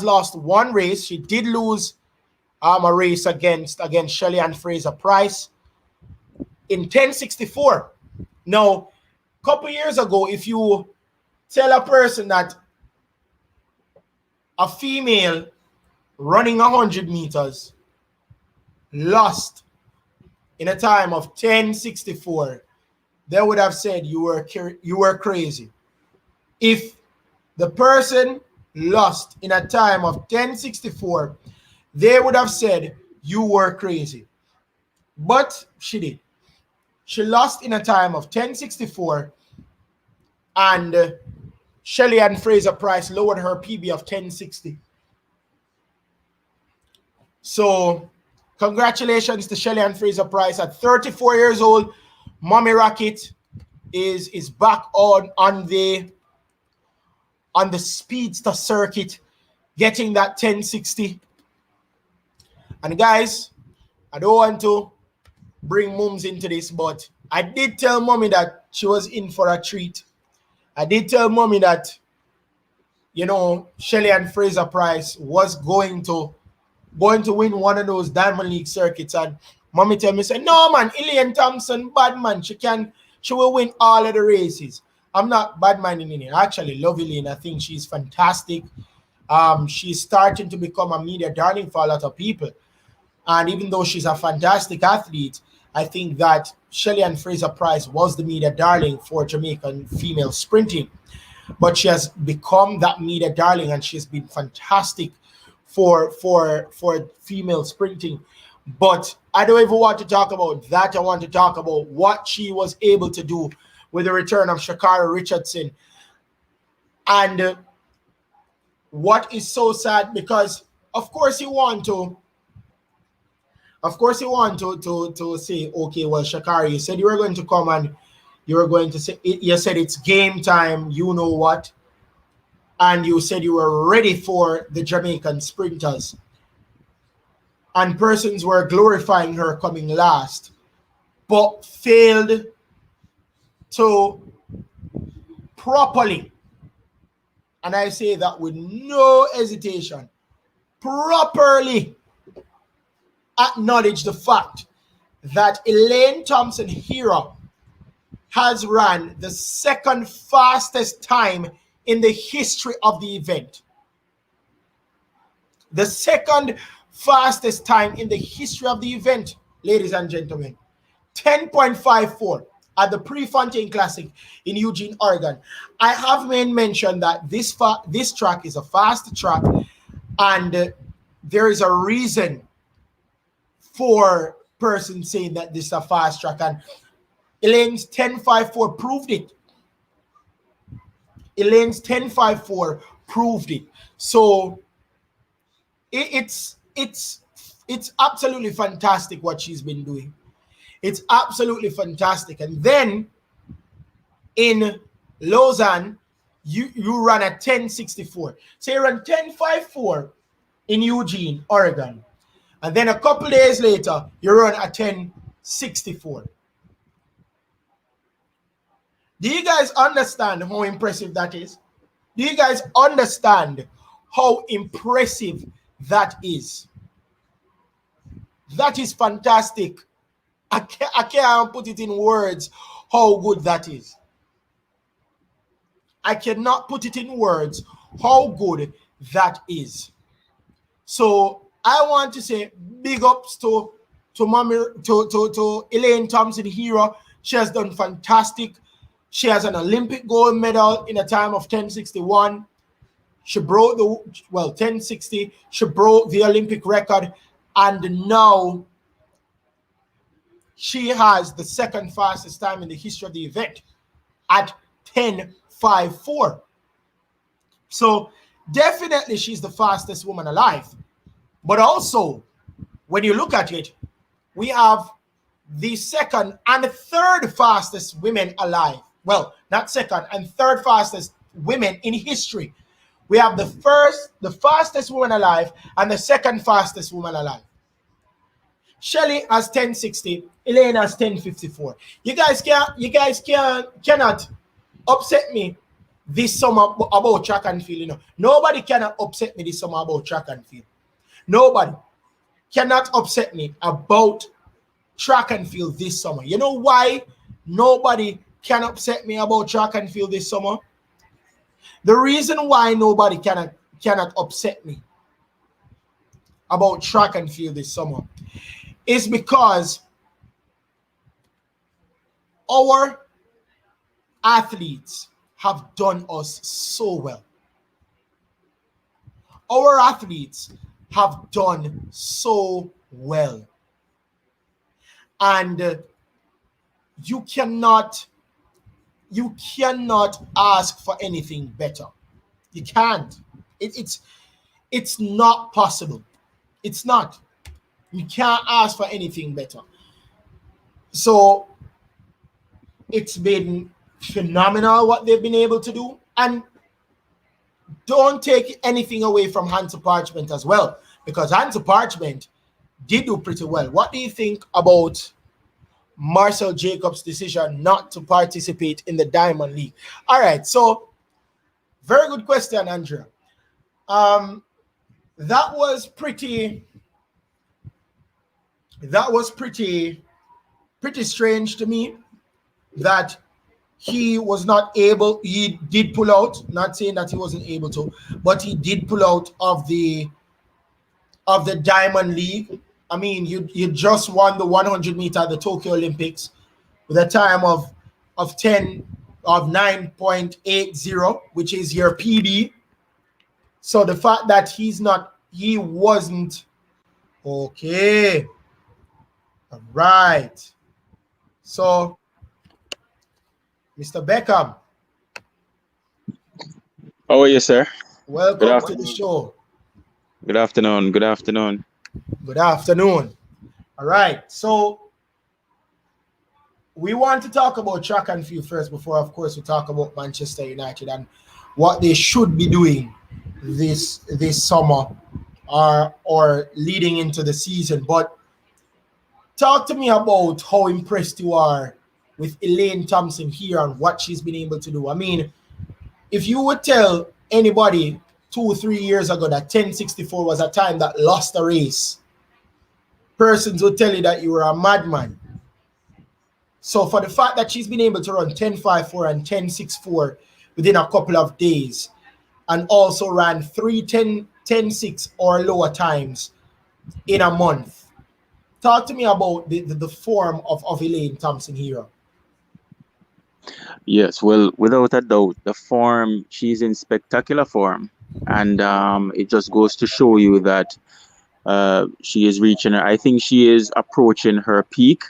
lost one race. She did lose a race against Shelly-Ann Fraser-Pryce in 10:64. Now, a couple years ago, if you tell a person that a female running 100 meters lost in a time of 10:64, they would have said you were crazy. If the person lost in a time of 10:64, they would have said you were crazy. But she did. She lost in a time of 10:64, and Shelly-Ann Fraser-Pryce lowered her PB of 10:60. So congratulations to Shelly-Ann Fraser-Pryce at 34 years old. Mommy Rocket is back on the speedster circuit, getting that 10:60. And guys, I don't want to bring mums into this, but I did tell mommy that she was in for a treat. I did tell mommy that, Shelly-Ann Fraser-Pryce was going to win one of those Diamond League circuits, and mommy tell me, say, no man, Elaine Thompson, bad man, she will win all of the races. I'm not bad minding Elaine. I actually love Elaine. I think she's fantastic. She's starting to become a media darling for a lot of people. And even though she's a fantastic athlete, I think that Shelly-Ann Fraser-Pryce was the media darling for Jamaican female sprinting. But she has become that media darling, and she's been fantastic for female sprinting. But I don't even want to talk about that. I want to talk about what she was able to do with the return of Sha'Carri Richardson. And what is so sad, because of course you want to say, okay, well, Sha'Carri, you said you were going to come and you were going to say, you said it's game time, you know what? And you said you were ready for the Jamaican sprinters. And persons were glorifying her coming last, but failed to properly, and I say that with no hesitation, properly acknowledge the fact that Elaine Thompson-Herah has ran the second fastest time in the history of the event. The second fastest time in the history of the event, ladies and gentlemen. 10.54 at the Prefontaine Classic in Eugene, Oregon. I have made mention that this track is a fast track, and there is a reason for persons saying that this is a fast track, and Elaine's 10.54 proved it. Elaine's 10.54 proved it. So it's absolutely fantastic what she's been doing. It's absolutely fantastic. And then in Lausanne, you run at 10.64. So you run 10.54 in Eugene, Oregon. And then a couple days later, you run at 10.64. Do you guys understand how impressive that is? Do you guys understand how impressive that is? That is fantastic. I can't put it in words how good that is. I cannot put it in words how good that is. So I want to say big ups to Elaine Thompson-Herah. She has done fantastic. She has an Olympic gold medal in a time of 10:61. She broke 10:60. She broke the Olympic record, and now she has the second fastest time in the history of the event at 10.54. So definitely she's the fastest woman alive. But also, when you look at it, we have the second and third fastest women alive. Well, not second and third fastest women in history. We have the fastest woman alive, and the second fastest woman alive. Shelly has 1060, Elaine has 1054. Cannot upset me this summer about track and field. You know, nobody cannot upset me this summer about track and field. Nobody cannot upset me about track and field this summer. You know why nobody can upset me about track and field this summer? The reason why nobody cannot upset me about track and field this summer is because our athletes have done us so well. Our athletes have done so well. And you cannot ask for anything better. You can't. It's not possible. It's not. You can't ask for anything better. So it's been phenomenal what they've been able to do. And don't take anything away from Hansa Parchment as well, because Hansa Parchment did do pretty well. What do you think about Marcel Jacobs' decision not to participate in the Diamond League? All right, so very good question, Andrea. That was pretty strange to me that he was not able. He did pull out, not saying that he wasn't able to, but he did pull out of the Diamond League. I mean, you just won the 100 meter at the Tokyo Olympics with a time of 9.80, which is your PB. So the fact that he wasn't okay. All right. So, Mr. Beckham. How are you, sir? Welcome to the show. Good afternoon. Good afternoon. All right. So we want to talk about track and field first before, of course, we talk about Manchester United and what they should be doing this summer or leading into the season. But talk to me about how impressed you are with Elaine Thompson-Herah and what she's been able to do. I mean, if you would tell anybody 2 or 3 years ago that 1064 was a time that lost a race, persons would tell you that you were a madman. So for the fact that she's been able to run 1054 and 1064 within a couple of days, and also ran 3:10:6 or lower times in a month, talk to me about the form of Elaine Thompson-Herah. Yes, well, without a doubt, the form, she's in spectacular form. And it just goes to show you that she is reaching her. I think she is approaching her peak.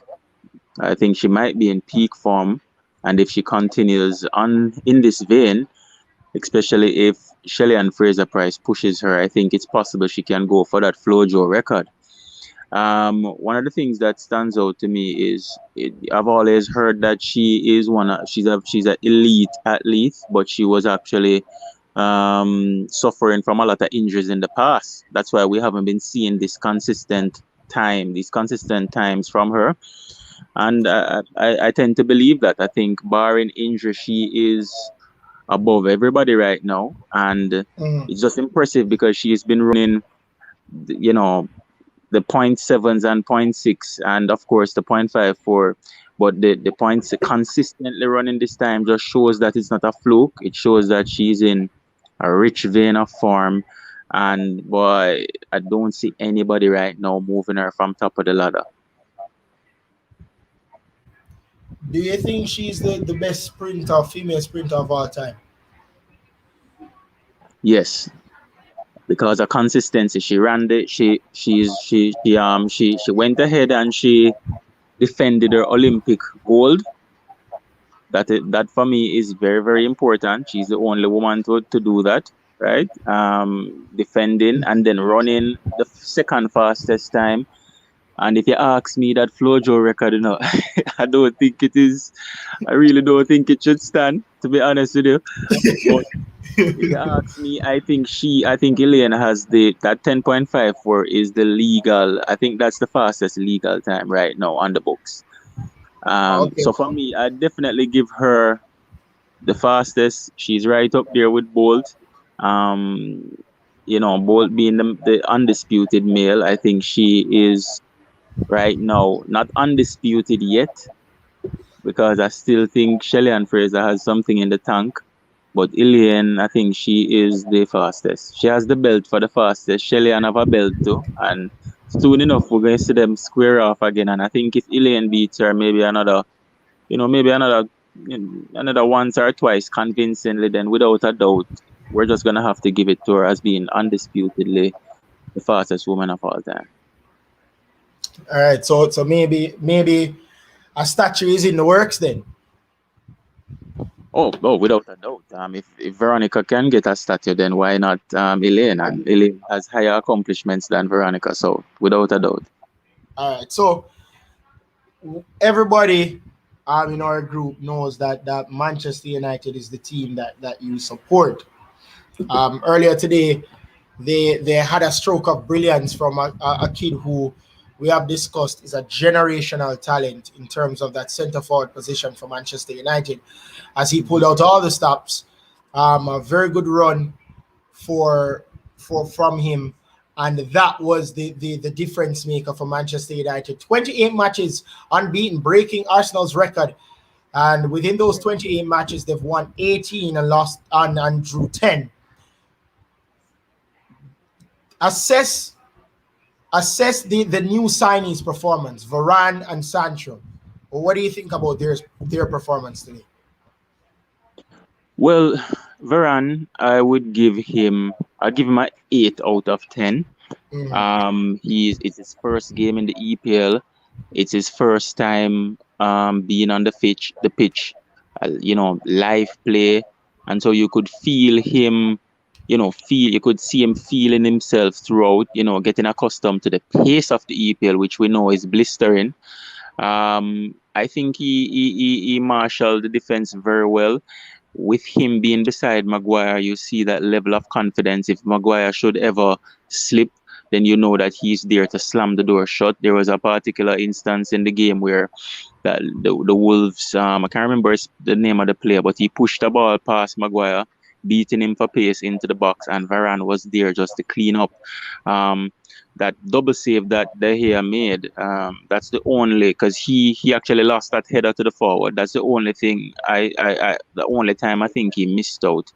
I think she might be in peak form. And if she continues on in this vein, especially if Shelley and Fraser Price pushes her, I think it's possible she can go for that FloJo record. One of the things that stands out to me is I've always heard that she's an elite athlete, but she was actually suffering from a lot of injuries in the past. That's why we haven't been seeing these consistent times from her. And I tend to believe that. I think barring injury, she is above everybody right now. And it's just impressive because she's been running, you know, the 0.7s and 0.6 and of course the 0.54, but the points consistently running this time just shows that it's not a fluke. It shows that she's in a rich vein of form, and boy, I don't see anybody right now moving her from top of the ladder. Do you think she's the best female sprinter of all time? Yes, because of consistency. She ran she went ahead and she defended her Olympic gold. That for me is very, very important. She's the only woman to do that, right? Defending and then running the second fastest time. And if you ask me, that Flojo record, I don't think it is. I really don't think it should stand, to be honest with you. But if you ask me, I think Elaine has that 10.54 is the legal. I think that's the fastest legal time right now on the books. Okay. So for me, I definitely give her the fastest. She's right up there with Bolt. Um, Bolt being the undisputed male. I think she is right now not undisputed yet because I still think Shelly and Fraser has something in the tank. But Elaine, I think she is the fastest. She has the belt for the fastest. Shelly and have a belt too. And soon enough, we're going to see them square off again. And I think if Elaine beats her, maybe another once or twice convincingly, then without a doubt, we're just going to have to give it to her as being undisputedly the fastest woman of all time. All right. So maybe a statue is in the works then. Oh, without a doubt. If Veronica can get a statue, then why not Elaine? And Elaine has higher accomplishments than Veronica, so without a doubt. All right. So everybody in our group knows that Manchester United is the team that you support. Earlier today, they had a stroke of brilliance from a kid who we have discussed is a generational talent in terms of that centre forward position for Manchester United, as he pulled out all the stops. A very good run for from him, and that was the difference maker for Manchester United. 28 matches unbeaten, breaking Arsenal's record. And within those 28 matches, they've won 18 and lost and drew 10. Assess the new signees' performance, Varane and Sancho. Well, what do you think about their performance today? Well, Varane, I'd give him an 8 out of 10. It's his first game in the EPL. It's his first time being on the pitch, live play, and so you could feel him, you could see him feeling himself throughout, getting accustomed to the pace of the EPL, which we know is blistering. I think he marshaled the defense very well. With him being beside Maguire, you see that level of confidence. If Maguire should ever slip, then you know that he's there to slam the door shut. There was a particular instance in the game where the Wolves, I can't remember the name of the player, but he pushed the ball past Maguire, beating him for pace into the box, and Varane was there just to clean up. That double save that De Gea made, that's the only, because he actually lost that header to the forward. That's the only thing the only time I think he missed out.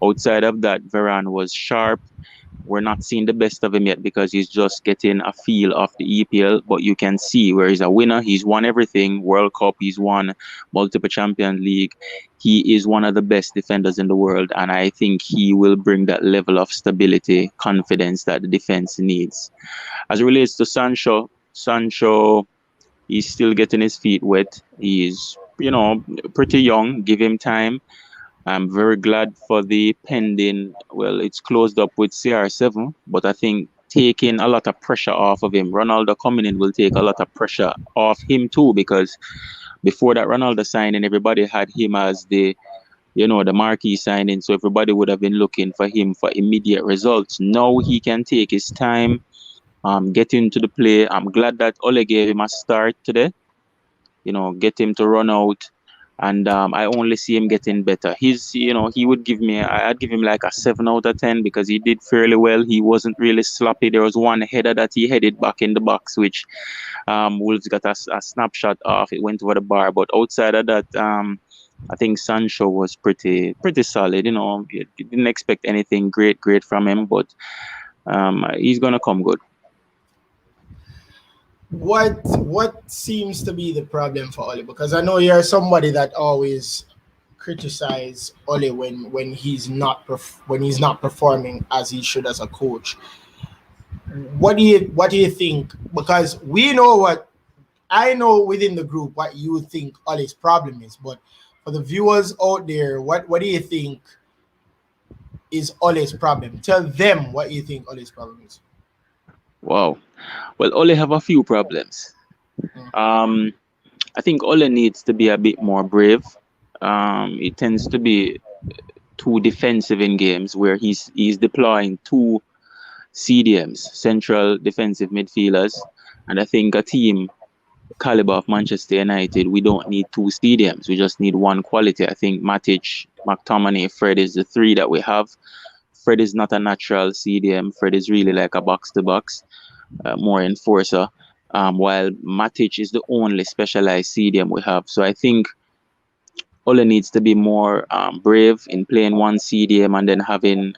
Outside of that, Varane was sharp. We're not seeing the best of him yet because he's just getting a feel of the EPL, but you can see where he's a winner. He's won everything. World Cup, he's won multiple Champions League. He is one of the best defenders in the world, and I think he will bring that level of stability, confidence that the defense needs. As it relates to Sancho, he's still getting his feet wet. He's, pretty young. Give him time. I'm very glad for the pending. Well, it's closed up with CR7, but I think taking a lot of pressure off of him. Ronaldo coming in will take a lot of pressure off him too, because before that Ronaldo signing, everybody had him as the marquee signing, so everybody would have been looking for him for immediate results. Now he can take his time, get into the play. I'm glad that Ole gave him a start today. Get him to run out, and I only see him getting better. He would I'd give him like a 7 out of 10 because he did fairly well. He wasn't really sloppy. There was one header that he headed back in the box, which Wolves got a snapshot of. It went over the bar, but outside of that, I think Sancho was pretty solid. You didn't expect anything great from him, but he's gonna come good. What seems to be the problem for Ole? Because I know you're somebody that always criticize Ole when when he's not performing as he should as a coach. What do you think? Because we know what I know within the group what you think Ole's problem is, but for the viewers out there, what do you think is Ole's problem? Tell them what you think Ole's problem is. Wow. Well, Ole have a few problems. Mm. Um, I think Ole needs to be a bit more brave. He tends to be too defensive in games where he's deploying two CDMs, central defensive midfielders, and I think a team caliber of Manchester United, we don't need two CDMs. We just need one quality. I think Matic, McTominay, Fred is the three that we have. Fred is not a natural CDM. Fred is really like a box to box, more enforcer. While Matic is the only specialized CDM we have. So I think Ole needs to be more brave in playing one CDM and then having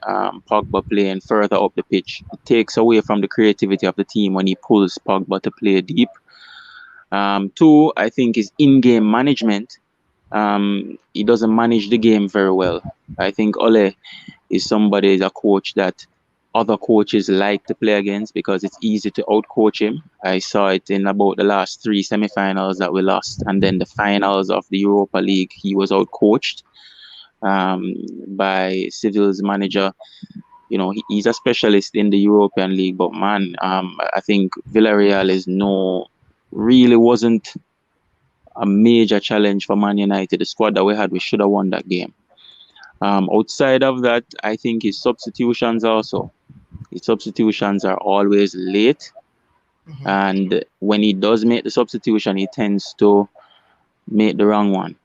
Pogba playing further up the pitch. It takes away from the creativity of the team when he pulls Pogba to play deep. Two, I think, is in-game management. He doesn't manage the game very well. I think Ole is somebody, is a coach that other coaches like to play against because it's easy to outcoach him. I saw it in about the last three semi-finals that we lost, and then the finals of the Europa League, he was outcoached by Seville's manager. He's a specialist in the European League, but man, I think Villarreal is really wasn't a major challenge for Man United. The squad that we had, we should have won that game. Outside of that, I think his substitutions also. His substitutions are always late, Mhm. and when he does make the substitution, he tends to make the wrong one.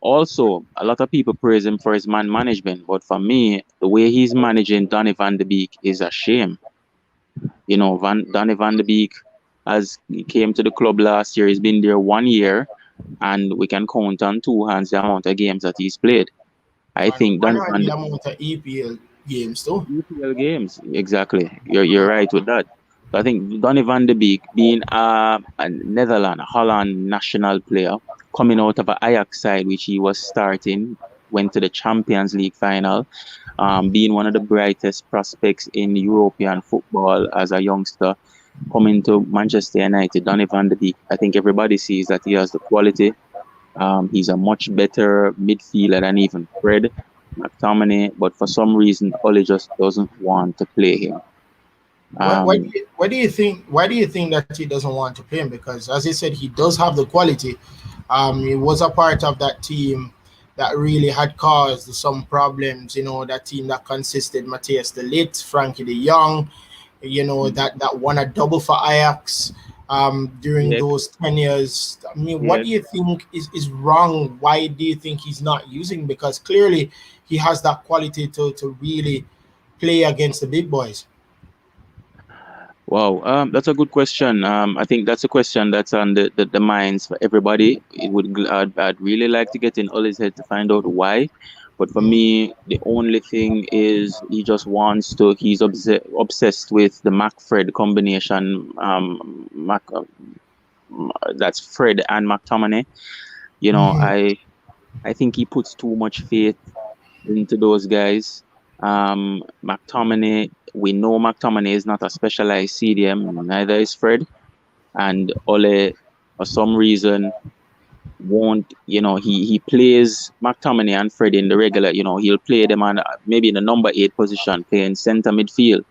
Also, a lot of people praise him for his man management, but for me, the way he's managing Donny van de Beek is a shame. Donny van de Beek has he came to the club last year. He's been there 1 year, and we can count on two hands the amount of games that he's played. I think And Donny are van the de amount of EPL games too. EPL games, exactly. You're right with that. So I think Donny van de Beek, being a Netherlands, Holland national player, coming out of an Ajax side, which he was starting, went to the Champions League final, being one of the brightest prospects in European football as a youngster, coming to Manchester United, Donny van de Beek. I think everybody sees that he has the quality. He's a much better midfielder than even Fred McTominay, but for some reason, Ole just doesn't want to play him. Um, Why do you think that he doesn't want to play him? Because as you said, he does have the quality. He was a part of that team that really had caused some problems. That team that consisted Matthias de Ligt, Frankie de Jong. That won a double for Ajax during yes, those 10 years. I mean, what yes. do you think is wrong? Why do you think he's not using? Because clearly he has that quality to really play against the big boys. Wow, that's a good question. I think that's a question that's on the minds for everybody. I'd really like to get in Ole's head to find out why. But for Mm. me, the only thing is he's obsessed with the Mac Fred combination. That's Fred and McTominay. You know, Mhm. I I think he puts too much faith into those guys. McTominay, we know McTominay is not a specialized CDM, neither is Fred. And Ole, for some reason, won't, he plays McTominay and Fred in the regular, he'll play them on maybe in the number 8 position, playing center midfield.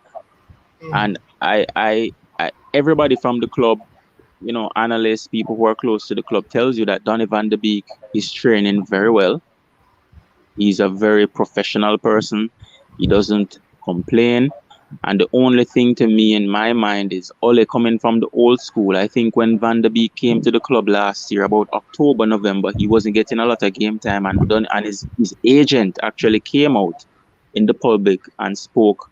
Mhm. And everybody from the club, analysts, people who are close to the club, tells you that Donny van de Beek is training very well. He's a very professional person. He doesn't complain. And the only thing to me in my mind is Ole coming from the old school. I think when Van der Beek came to the club last year, about October, November, he wasn't getting a lot of game time, and his agent actually came out in the public and spoke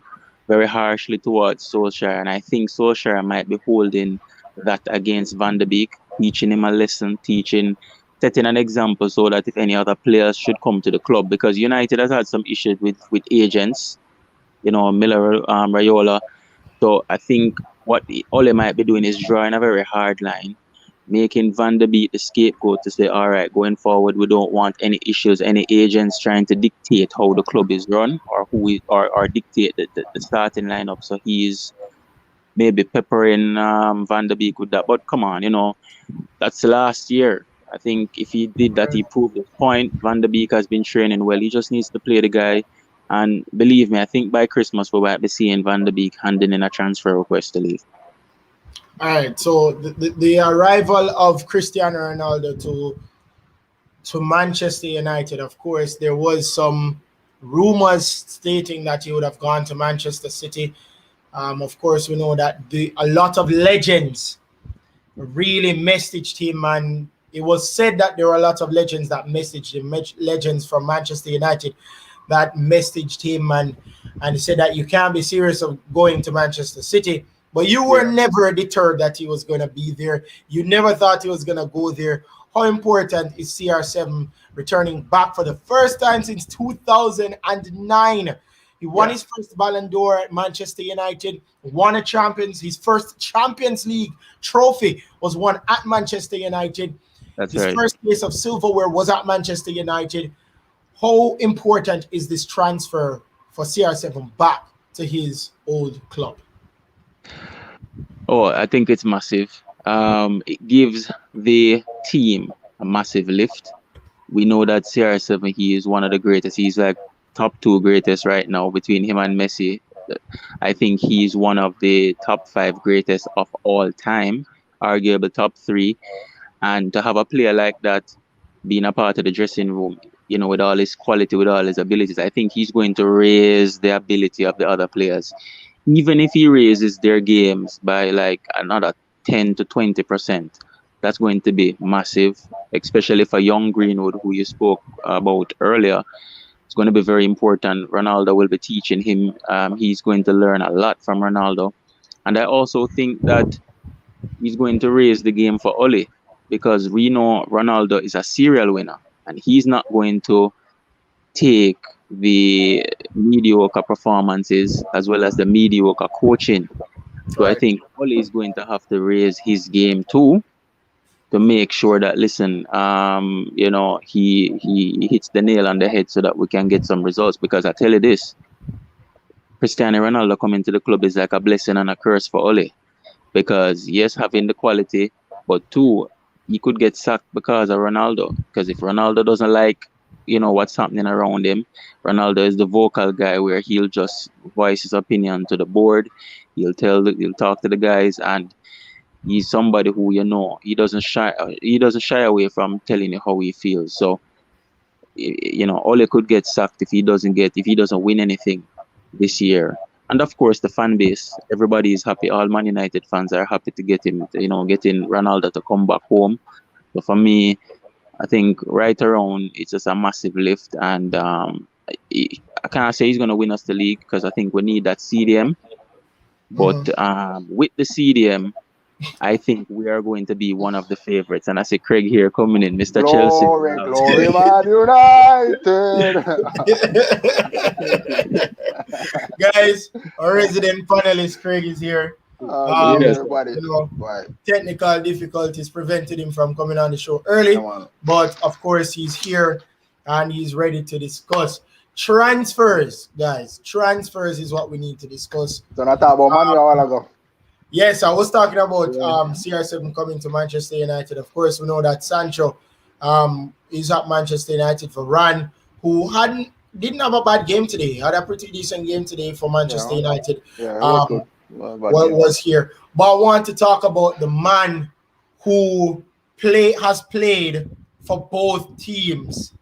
very harshly towards Solskjaer. And I think Solskjaer might be holding that against Van der Beek, teaching him a lesson, setting an example so that if any other players should come to the club, because United has had some issues with agents, Miller, Raiola. So I think what Ole might be doing is drawing a very hard line, making Van der Beek the scapegoat to say, all right, going forward, we don't want any issues, any agents trying to dictate how the club is run or or dictate the starting lineup. So he's maybe peppering Van der Beek with that. But come on, that's last year. I think if he did that, he proved his point. Van der Beek has been training well. He just needs to play the guy. And believe me, I think by Christmas we might be seeing Van der Beek handing in a transfer request to leave. All right, so the arrival of Cristiano Ronaldo to Manchester United, of course, there was some rumors stating that he would have gone to Manchester City. Of course, we know that a lot of legends really messaged him, and it was said that there were a lot of legends that messaged him, legends from Manchester United that messaged him and said that you can't be serious of going to Manchester City. But you were never deterred that he was going to be there. You never thought he was going to go there. How important is CR7 returning back for the first time since 2009? He won his first Ballon d'Or at Manchester United, won his first Champions League trophy was won at Manchester United. That's his right. first place of silverware was at Manchester United. How important is this transfer for CR7 back to his old club? Oh, I think it's massive. It gives the team a massive lift. We know that CR7, he is one of the greatest. He's like top 2 greatest right now between him and Messi. I think he's one of the top 5 greatest of all time, arguable top 3. And to have a player like that being a part of the dressing room, you know, with all his quality, with all his abilities, I think he's going to raise the ability of the other players. Even if he raises their games by like another 10 to 20%, that's going to be massive, especially for young Greenwood, who you spoke about earlier. It's going to be very important. Ronaldo will be teaching him. He's going to learn a lot from Ronaldo. And I also think that he's going to raise the game for Ole, because we know Ronaldo is a serial winner, and he's not going to take the mediocre performances as well as the mediocre coaching. So I think Ole is going to have to raise his game too, to make sure that, listen, you know, he hits the nail on the head so that we can get some results. Because I tell you this, Cristiano Ronaldo coming to the club is like a blessing and a curse for Ole. Because yes, having the quality, but 2, he could get sacked because of Ronaldo. Because if Ronaldo doesn't like, you know, what's happening around him, Ronaldo is the vocal guy where he'll just voice his opinion to the board. He'll talk to the guys, and he's somebody who, you know, he doesn't shy away from telling you how he feels. So, you know, Ole could get sacked if he doesn't win anything this year. And of course, the fan base, everybody is happy. All Man United fans are happy to get him, getting Ronaldo to come back home. So for me, I think right around, it's just a massive lift. And I can't say he's going to win us the league, because I think we need that CDM. But with the CDM, I think we are going to be one of the favorites. And I see Craig here coming in, Mr. Chelsea. Glory, Man United! Guys, our resident panelist Craig is here. Everybody. Technical difficulties prevented him from coming on the show early, but of course he's here and he's ready to discuss transfers. Guys, transfers is what we need to discuss. So I talked about Manu a while ago. Yes, I was talking about CR7 coming to Manchester United. Of course, we know that Sancho is at Manchester United for Varane, who didn't have a bad game today. Had a pretty decent game today for Manchester United. Was here. But I want to talk about the man who has played for both teams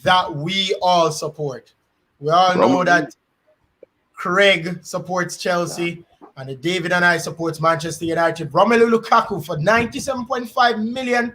that we all support. We all know that Craig supports Chelsea, and David and I support Manchester United. Romelu Lukaku for £97.5 million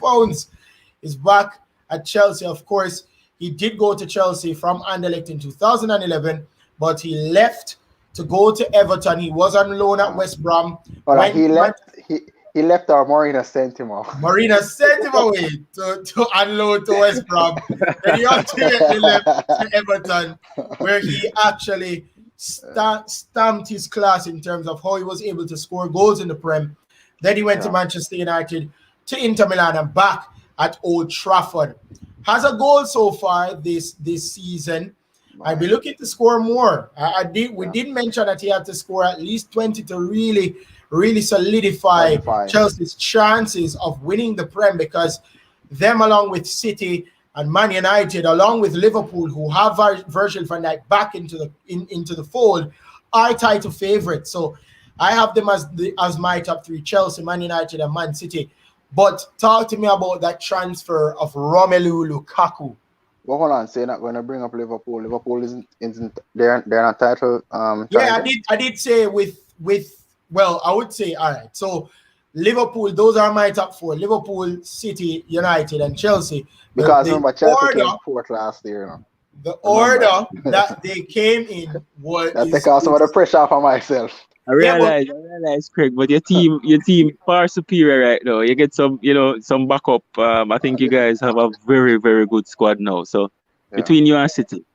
is back at Chelsea. Of course, he did go to Chelsea from Anderlecht in 2011, but he left to go to Everton. He was on loan at West Brom. He left our Marina sent him off. Marina sent him away to unload to West Brom. Then he ultimately left to Everton, where he actually stamped his class in terms of how he was able to score goals in the Prem. Then he went to Manchester United, to Inter Milan, and back at Old Trafford. Has a goal so far this season. I'll be looking to score more. We did mention that he had to score at least 20 to really solidify Chelsea's chances of winning the Prem, because them, along with City and Man United, along with Liverpool, who have Virgil van Dijk back into the fold, are title favorites. So I have them as my top three: Chelsea, Man United, and Man City. But talk to me about that transfer of Romelu Lukaku. Well, hold on, so you're not going to bring up Liverpool. Liverpool isn't they're not title Yeah, challenger? I did say well, I would say all right. So Liverpool, those are my top four: Liverpool, City, United, and Chelsea. Because The remember, Chelsea order, came fourth last year. You know. the Remember. order that they came in was That take off some of the pressure off of myself. I yeah, but realize, Craig, but your team far superior right now. You get some backup. I think you guys have a very, very good squad now. So Yeah. between you and City,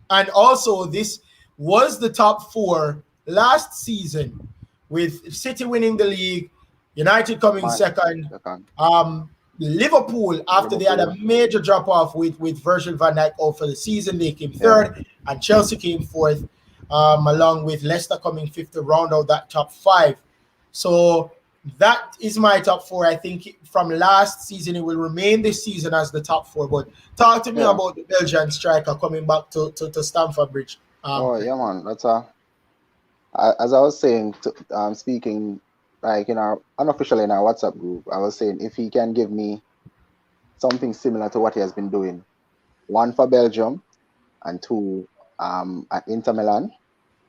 and also this was the top four last season, with City winning the league, United coming Man, second, second. Liverpool, after they had a Liverpool. major drop off with Virgil van Dijk out for the season, they came third, and Chelsea came fourth, along with Leicester coming fifth to round out that top five. So that is my top four. I think from last season, it will remain this season as the top four. But talk to me Yeah. about the Belgian striker coming back to Stamford Bridge. Oh yeah, man. That's as I was saying, speaking like in our unofficially in our WhatsApp group, I was saying if he can give me something similar to what he has been doing, one for Belgium and two at Inter Milan,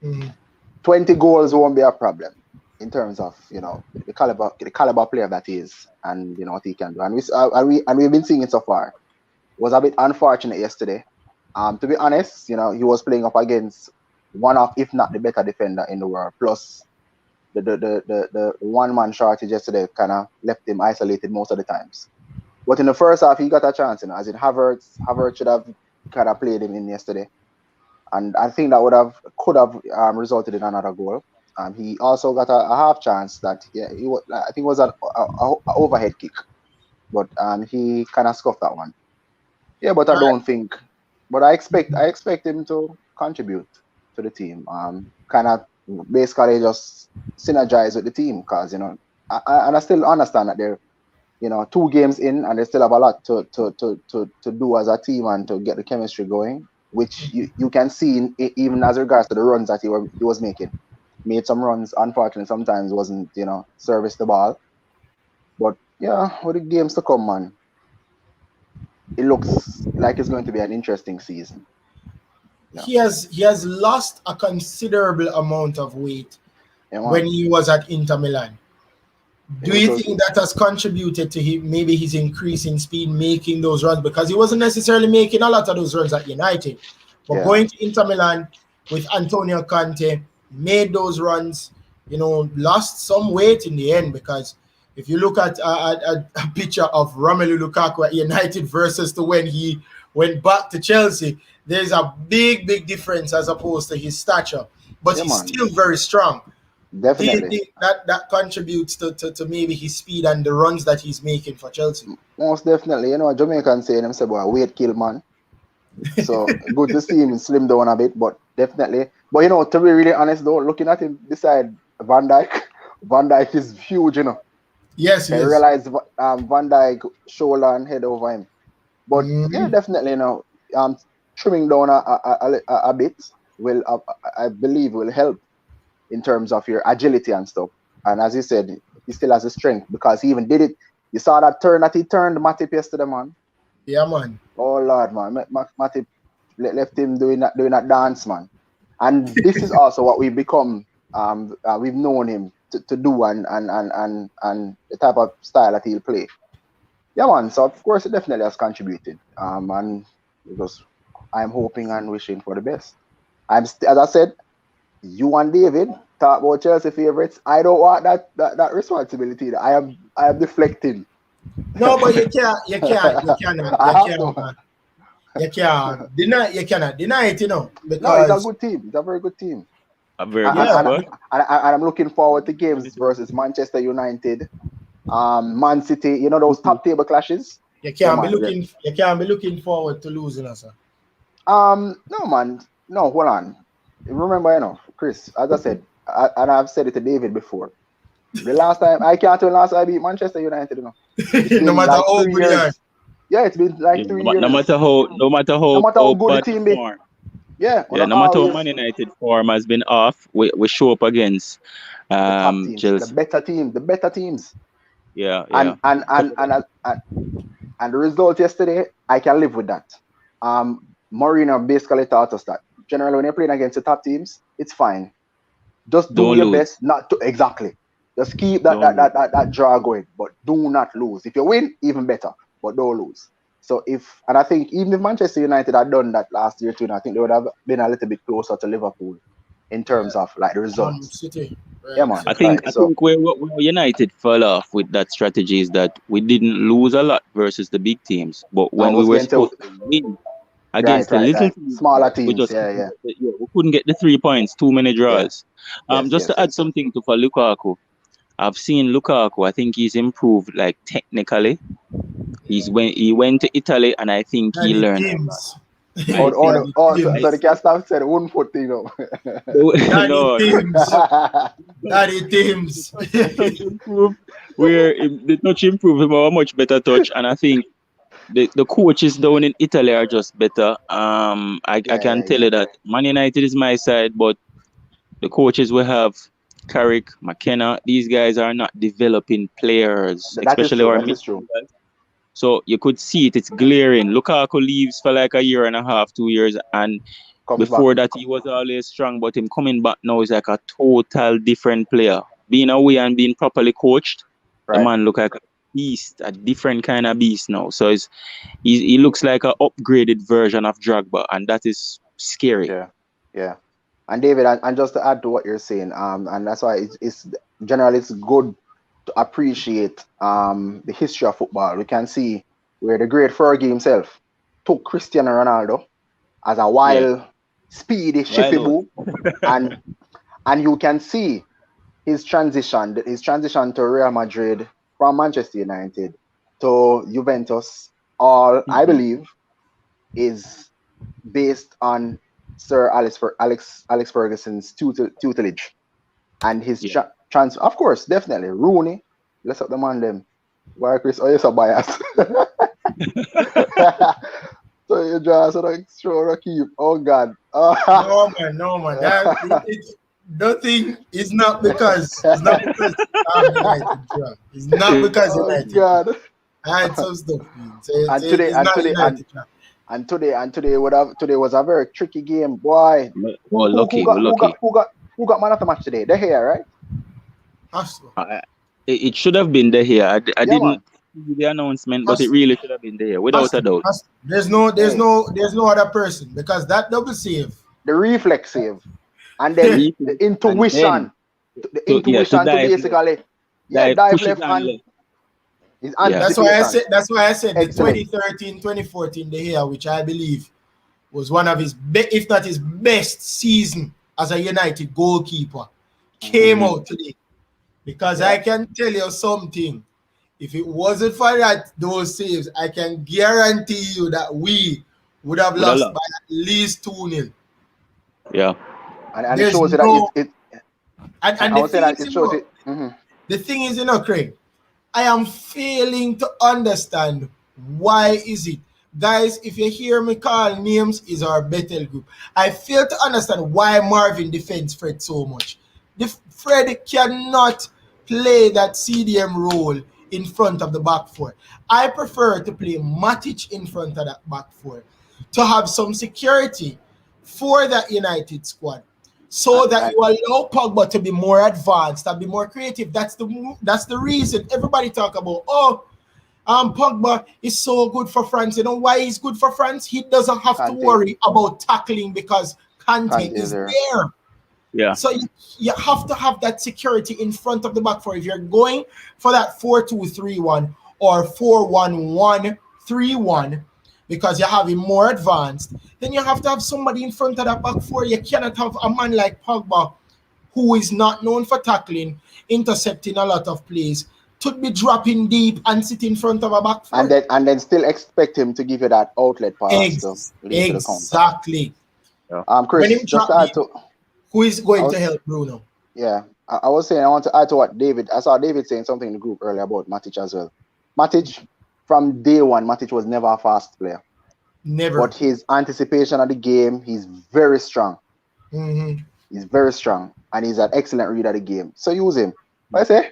Mhm. 20 goals won't be a problem in terms of the caliber player that he is, and what he can do. And we've been seeing it so far. It was a bit unfortunate yesterday. To be honest, he was playing up against one of, if not the better defender in the world. Plus, the one man shortage yesterday kind of left him isolated most of the times. But in the first half, he got a chance. As in Havertz should have kind of played him in yesterday, and I think that could have resulted in another goal. He also got a half chance that I think it was an overhead kick, but he kind of scuffed that one. Yeah, but I All right. don't think. But I expect him to contribute to the team. Kind of basically just synergize with the team, because and I still understand that they're 2 games in and they still have a lot to do as a team and to get the chemistry going, which you can see even as regards to the runs that he was making. Made some runs, unfortunately sometimes wasn't service the ball. But yeah, with the games to come, man, it looks like it's going to be an interesting season. Yeah. He has lost a considerable amount of weight Yeah, when man. he was at Inter Milan. Do you Which think that has contributed to maybe his increase in speed making those runs? Because he wasn't necessarily making a lot of those runs at United, but going to Inter Milan with Antonio Conte, made those runs, lost some weight in the end. Because if you look at a picture of Romelu Lukaku at United versus to when he went back to Chelsea, there's a big difference as opposed to his stature. But Yeah, he's man. still very strong. Do you Definitely. think that contributes to maybe his speed and the runs that he's making for Chelsea? Most definitely. Jamaican saying them say, boy, weight kill man. So good to see him slim down a bit, but definitely. But to be really honest though, looking at him beside Van Dijk, Van Dijk is huge, Yes, he I is. realize Van Dijk shoulder and head over him. But yeah, definitely, trimming down a bit will, I believe, will help in terms of your agility and stuff. And as you said, he still has the strength because he even did it. You saw that turn that he turned Matip yesterday, man. Yeah, man. Oh Lord, man, Matip left him doing that dance, man. And this is also what we've become. We've known him to do and the type of style that he'll play. Yeah, man. So of course, it definitely has contributed. And because I'm hoping and wishing for the best. As I said, you and David talk about Chelsea favorites. I don't want that responsibility. I am deflecting. No, but you cannot You cannot deny it, No, it's because a good team. It's a very good team. a very And, good Yeah. and, squad. and, and I'm looking forward to games versus Manchester United, Man City. Those top table clashes. you Yeah, can't be man. looking forward to losing us. No, man. No, hold on. Remember, Chris, as I said, and I've said it to David before. The last time I beat Manchester United, It's No been matter like how 3 good they are. years. Yeah, it's been like 3 years. No matter how good the bad the team be. form. Yeah, Yeah, no matter how Man United form has been off, we show up against the top teams, the Chelsea. better teams. Yeah. And the result yesterday, I can live with that. Mourinho basically taught us that generally when you're playing against the top teams, it's fine. Just do Don't your lose. best not to exactly. Just keep that draw going, but do not lose. If you win, even better, but don't lose. So and I think even if Manchester United had done that last year too, I think they would have been a little bit closer to Liverpool in terms of like the results. City. Right. Yeah, man. I think where United fell off with that strategy is that we didn't lose a lot versus the big teams, but when we were supposed to win against the little teams, smaller teams, we couldn't get the 3 points, too many draws. To add something for Lukaku, I've seen Lukaku. I think he's improved like technically. He went to Italy, and I think he learned. So the cast said 1 foot thing though. Daddy teams. Where the touch improved, him a much better touch, and I think the coaches down in Italy are just better. I can tell you that Man United is my side, but the coaches we have, Carrick, McKenna, these guys are not developing players, especially our midfielders. So you could see it; it's glaring. Lukaku leaves for like a year and a half, 2 years, and before that he was always strong, but him coming back now is like a total different player. Being away and being properly coached, the man look like a beast, a different kind of beast now. So he looks like an upgraded version of Drogba, and that is scary. Yeah. And David, and just to add to what you're saying, and that's why it's generally it's good to appreciate the history of football. We can see where the great Fergie himself took Cristiano Ronaldo as a wild, speedy, shifty boo, and you can see his transition to Real Madrid from Manchester United to Juventus. I believe is based on Sir Alex Ferguson's tutelage and his transfer. Of course, definitely Rooney. Let's up the man them. Why Chris? Oh, you're so biased. So you just sure keep. Oh God. No man. Nothing is not because I'm United. It's not because United. God. I had some stuff. Today was a very tricky game, boy. Lucky. Who got man of the match today? De Gea, right? It should have been De Gea. I didn't see the announcement, but it really should have been De Gea, without a doubt. There's no other person, because that double save, the reflex save, and then the intuition, to basically dive left hand. That's why I said the 2013-2014 De Gea, which I believe was one of his if not his best season as a United goalkeeper, came out today. Because I can tell you something. If it wasn't for those saves, I can guarantee you that we would have lost by at least 2-0. Yeah. And it shows that the thing is, Craig, I am failing to understand why is it. Guys, if you hear me call names, is our Bethel group. I fail to understand why Marvin defends Fred so much. Fred cannot play that CDM role in front of the back four. I prefer to play Matic in front of that back four to have some security for that United squad, so that you allow Pogba to be more advanced and be more creative. That's the reason everybody talk about, Pogba is so good for France. You know why he's good for France? He doesn't have to worry about tackling because Kante is there. Yeah. So you have to have that security in front of the back four. If you're going for that 4-2-3-1 or 4-1-1-3-1, because you have him more advanced, then you have to have somebody in front of that back four. You cannot have a man like Pogba, who is not known for tackling, intercepting a lot of plays, to be dropping deep and sit in front of a back four. And then still expect him to give you that outlet pass. Exactly. Chris, just to add to... Who is going to help Bruno? Yeah, I was saying I want to add to what David. I saw David saying something in the group earlier about Matic as well. Matic, from day one, Matic was never a fast player. Never. But his anticipation of the game, he's very strong. Mm-hmm. He's very strong, and he's an excellent reader of the game. So use him. What I say?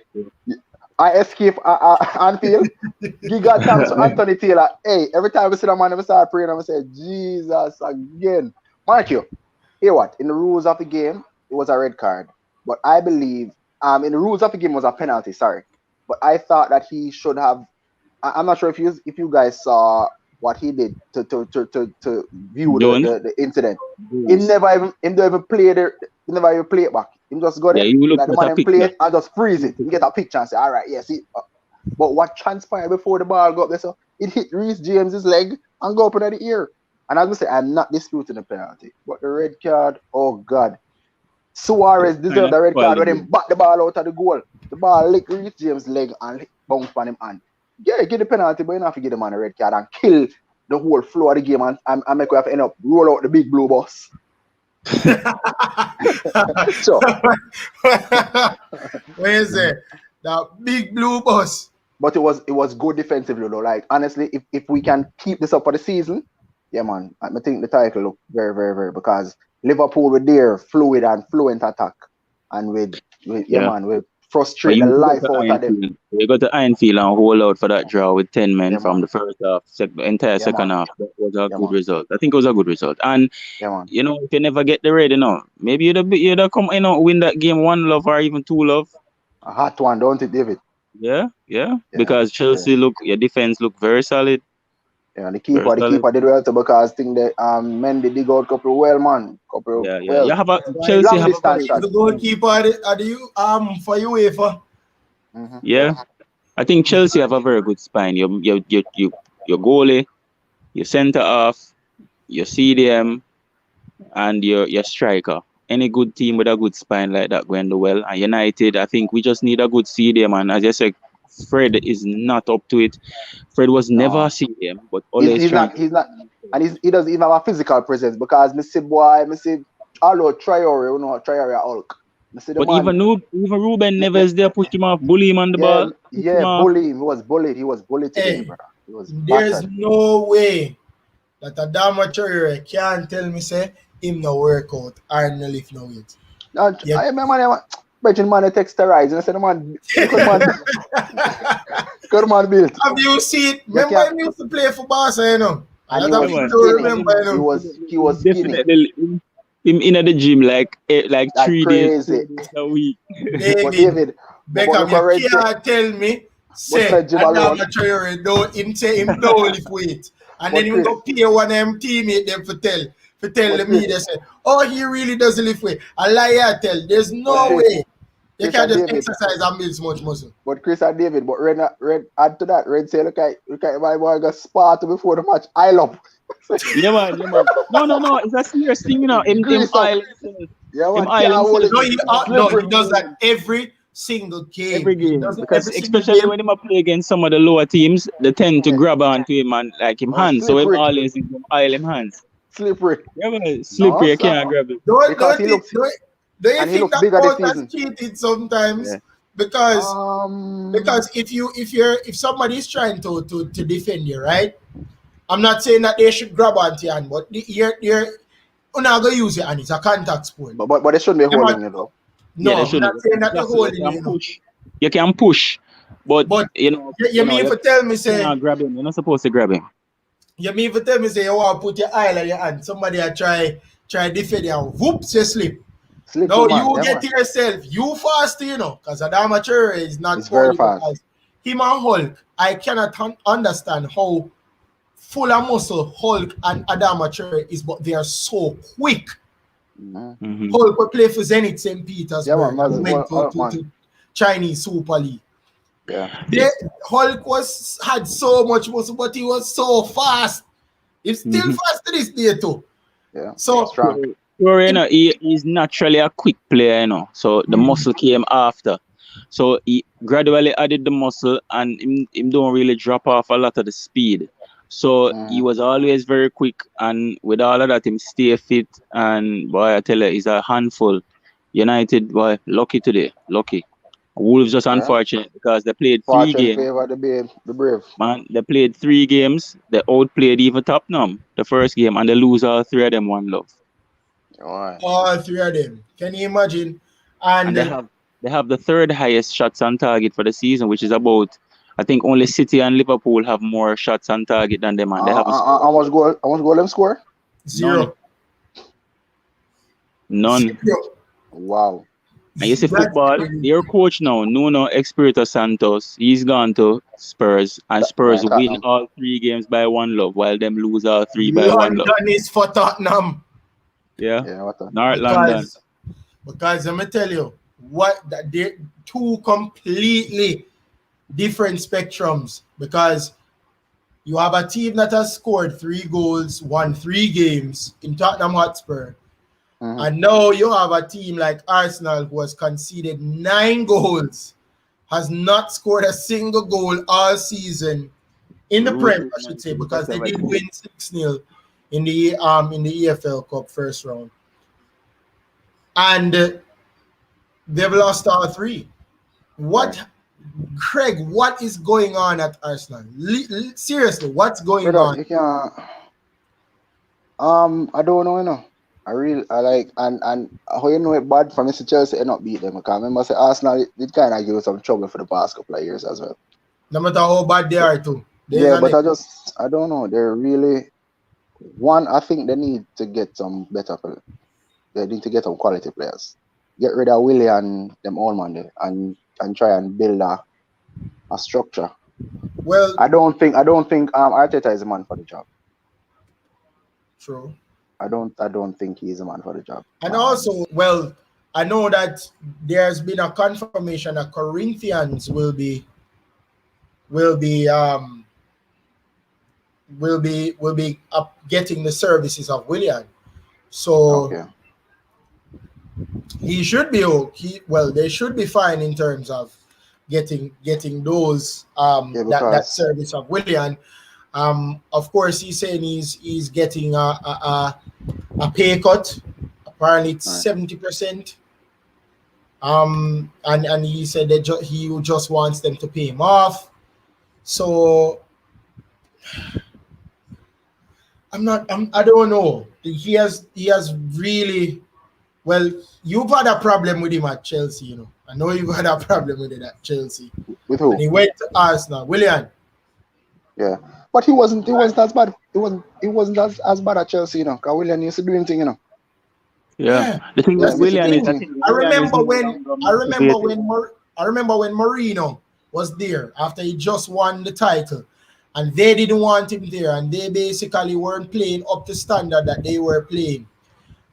I escape Anfield. Give God thanks to Anthony Taylor. Hey, every time we see that man, we start praying, and we say, Jesus again. Mark you. Hear what? In the rules of the game, it was a red card. But I believe, in the rules of the game, it was a penalty. Sorry, but I thought that he should have. I'm not sure if you guys saw what he did to view the incident. He never even play it back. He just go there, like the man and play it and just freeze it. You get a picture and say, all right, yes. But what transpired before the ball got there, so it hit Reece James's leg and go up into the ear. And as I say, I'm not disputing the penalty, but the red card, oh God. Suarez deserved the red card when he backed the ball out of the goal. The ball licked Reece James' leg and bounced on him hand. Yeah, give the penalty, but you don't have to give the man a red card and kill the whole flow of the game and make we have to end up roll out the big blue bus. So where is it? The big blue bus. But it was good defensively though. Like honestly, if we can keep this up for the season, yeah man, I think the title look very, very, very, because Liverpool with their fluid and fluent attack and with frustrate the life out of them. We got the Anfield and hold out for that draw with 10 men from the first half, entire second half. That was a good result. I think it was a good result. And you know, if you never get the red, you know, maybe you'd come, you know, win that game 1-0 or even 2-0. A hot one, don't it, David? Yeah. Because Chelsea your defense look very solid. Yeah, the keeper did well too, because I think that Mendy dig out couple well, man. Well. You have a Chelsea have the goalkeeper for UEFA. Mm-hmm. Yeah. I think Chelsea have a very good spine. Your goalie, your centre half, your CDM, and your striker. Any good team with a good spine like that going to well. And United, I think we just need a good CDM, and as I said, Fred is not up to it. Fred was never a CDM, but always he's not, and he doesn't even have a physical presence, because although Traore Hulk. But even Ruben Neves there pushed him off, bully him on the ball. Yeah, bully him. He was bullied today, brother. There's no way that Adama Traore can't tell me say him no workout or no lift no weight. I remember man text steroids and I said, man, good man built. Have you seen it? Remember he used to play for Barca, you know? And he was definitely him in the gym like 3 days a week. David Beckham, you can't tell me say Adama Traore don't lift weight. And then you go pay one of them teammate them for tell the media say, oh, he really doesn't lift weight. A liar tell. There's no way. You can't just exercise and build so much muscle. But Chris and David, but Red add to that. Red say, look at my boy got sparred before the match. I love. Yeah, man. No. It's a serious thing, you know. Him island. Yeah, man. He does that every single game. Every game. Because especially when he play against some of the lower teams, they tend to grab onto him and like him hands. So him always oil him hands. Slippery. Yeah, man. Slippery, you can't grab it. Do you think that Paul has cheated sometimes? Yeah. Because if somebody is trying to defend you, right? I'm not saying that they should grab onto your hand, but you're not gonna use your hand. It's a contact sport. But they shouldn't be holding you though. No, I'm not saying that they're holding you. You can push, but you know. You mean for tell me say you're not grabbing. You're not supposed to grab him. You mean for tell me say you want to put your eye on your hand. Somebody try defend you and whoops you slip. No, you get to yourself. You fast, you know, because Adama Traore is not very fast. Him and Hulk, I cannot understand how full of muscle Hulk and Adama Traore is, but they are so quick. Mm-hmm. Hulk will play for Zenit St. Petersburg and went to Chinese Super League. Yeah. Hulk had so much muscle, but he was so fast. He's still fast to this day too. Yeah. So strong. You know, he's naturally a quick player, you know. So the muscle came after. So he gradually added the muscle, and him don't really drop off a lot of the speed. So he was always very quick, and with all of that, him stay fit. And boy, I tell you, he's a handful. United, boy, lucky today, lucky. Wolves just Yeah. unfortunate because they played 3 Fortune games. favor the brave. Man, they played 3 games. They outplayed even Tottenham the first game, and they lose all 3 of them 1-0. Alright. All three of them. Can you imagine? And And they have the third highest shots on target for the season, which is about, I think only City and Liverpool have more shots on target than them, and they haven't scored How much goal them score? none. zero. None. Zero. Wow. And you see That's football, crazy. their coach now, Nuno Espirito Santos, he's gone to Spurs, and Spurs Right, win Tottenham. all 3 games by 1-0, while them lose all 3 by 1-0. London is for Tottenham. Yeah, Yeah, what the North London. Because let me tell you, that they're two completely different spectrums. Because you have a team that has scored 3 goals, won 3 games in Tottenham Hotspur. Mhm. And now you have a team like Arsenal who has conceded 9 goals, has not scored a single goal all season in the Prem, I should say, because they did win 6-0 in the EFL Cup first round. And they've lost all 3. Craig, what is going on at Arsenal? Seriously, what's going Brother, on? you can't. I don't know, you know. I like and how you know it bad for Mr. Chelsea not beat them. Because I remember say Arsenal it kind of give us some trouble for the past couple of years as well. No matter how bad they are too. Yeah, but I don't know. They're really I think they need to get some better players. They need to get some quality players. Get rid of Willie and them all man there and try and build a structure. Well, I don't think Arteta is a man for the job. true. I don't think he's a man for the job. And also, well, I know that there's been a confirmation that Corinthians will be getting the services of Willian. So Okay. he should be okay. Well, they should be fine in terms of getting those that service of Willian. Of course, he's saying he's getting a pay cut. Apparently, it's 70%. And he said that he just wants them to pay him off. So I don't know. He has really, well, you've had a problem with him at Chelsea, you know. I know you've had a problem with it at Chelsea. With who? And he went to Arsenal, Willian. Yeah, but he wasn't as bad. He wasn't as bad at Chelsea, you know. Because Willian used to do anything, you know. Yeah. The thing with Willian is, I remember when Mourinho was there after he just won the title, and they didn't want him there, and they basically weren't playing up to standard that they were playing,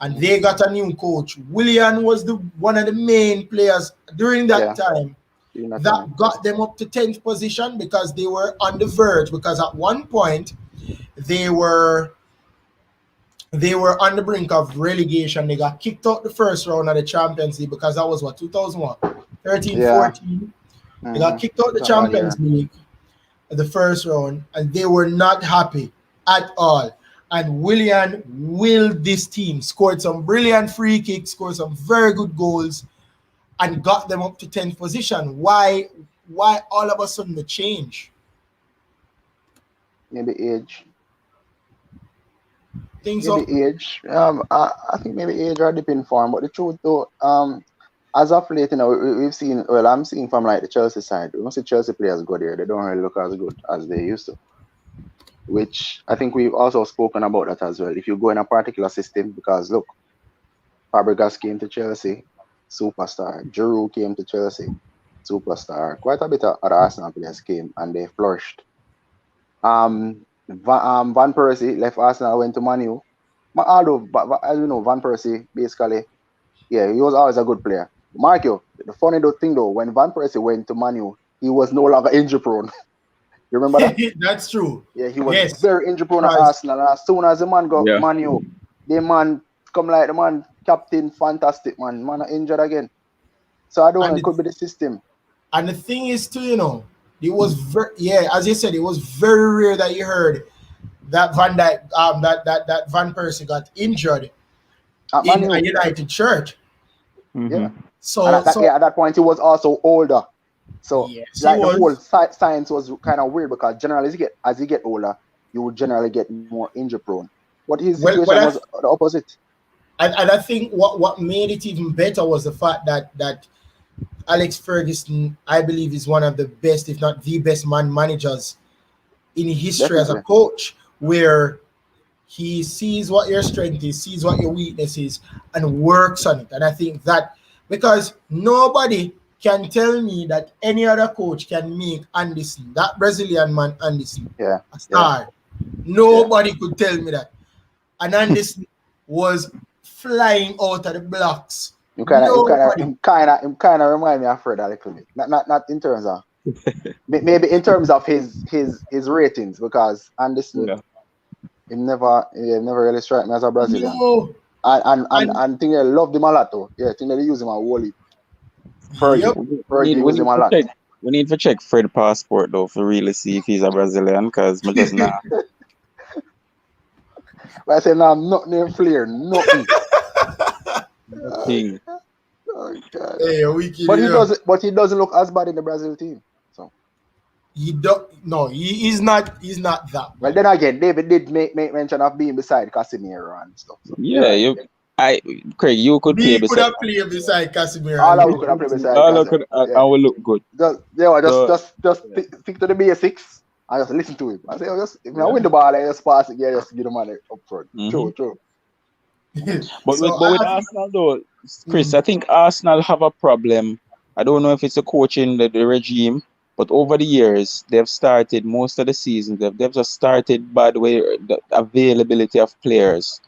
and they got a new coach. Willian was one of the main players during that time that got them up to 10th position because they were on the verge. Because at one point they were on the brink of relegation. They got kicked out the first round of the Champions League because that was 2013, 14. They got kicked out the Champions League the first round, and they were not happy at all. And Willian willed this team, scored some brilliant free kicks, scored some very good goals, and got them up to 10th position. Why all of a sudden the change? Maybe age. Maybe age. I think maybe age or dip in form. But the truth though, as of late, you know, we've seen. Well, I'm seeing from like the Chelsea side. We must see Chelsea players go there. They don't really look as good as they used to. Which I think we've also spoken about that as well. If you go in a particular system, because look, Fabregas came to Chelsea, superstar. Giroud came to Chelsea, superstar. Quite a bit of other Arsenal players came and they flourished. Van Persie left Arsenal, went to Man U. Although, as you know, Van Persie basically, he was always a good player. Mark you, the funny thing though, when Van Persie went to Man U, he was no longer injury prone. You remember that? That's true. Yeah, he was very injury prone at Arsenal. And as soon as the man got Man U, the man come like the man captain, fantastic man. Man are injured again. So I don't know, it could be the system. And the thing is too, you know, it was as you said, it was very rare that you heard that Van Persie got injured in a United shirt. Yeah. So at that point he was also older. So yes, like he the whole was. science was kind of weird because generally as you get older, you would generally get more injury prone. But his Well, situation was the opposite. and I think what made it even better was the fact that Alex Ferguson, I believe, is one of the best, if not the best managers in history as a Definitely. coach, where he sees what your strength is, sees what your weakness is, and works on it. And I think that because nobody can tell me that any other coach can make Anderson, that Brazilian man Anderson, Yeah. a Yeah. star. Nobody could tell me that. And Anderson was flying out of the blocks. Nobody. Him kind of remind me of Fred a little bit. Not in terms of maybe in terms of his ratings because Anderson Yeah. he never really struck me as a Brazilian. No. And think they loved him a lot though. Yeah, think they use him a whole Yep. Fergie We used him need a to lot. check. We need to check Fred passport though to really see if he's a Brazilian, because me just not. But I say now nothing in Flair, nothing. Thing. Oh, God. Hey, wicked, But he doesn't look as bad in the Brazil team. So He do no, he's not. He's not that. well, then again, David did make mention of being beside Casemiro and stuff. So Yeah, Craig, you could play We could beside. have played beside Casemiro. all And of we could have played beside All I Casemiro. could, Yeah. I will look good. Just stick to the basics and just listen to him. I say, if I win the ball, I just pass it, just give the man up front. Mhm. True. But So with Arsenal though, Chris, I think Arsenal have a problem. I don't know if it's the coaching, the regime, but over the years they've started most of the season. They've just started by the way the availability of players.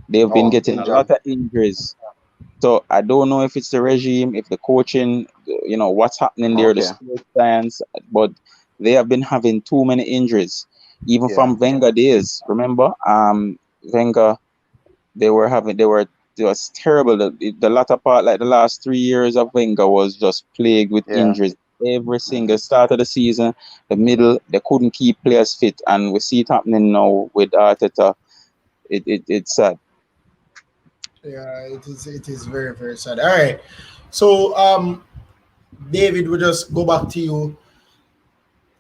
They've been getting a injury. lot of injuries. So I don't know if it's the regime, if the coaching, what's happening there, the Okay. sports science, but they have been having too many injuries, even Yeah. from Wenger days. Remember, Wenger, it was terrible. The latter part, like the last 3 years of Wenger, was just plagued with Yeah. injuries. Every single start of the season, the middle, they couldn't keep players fit, and we see it happening now with Arteta. It's sad. yeah, it is very, very sad. All right. So David, we'll just go back to you.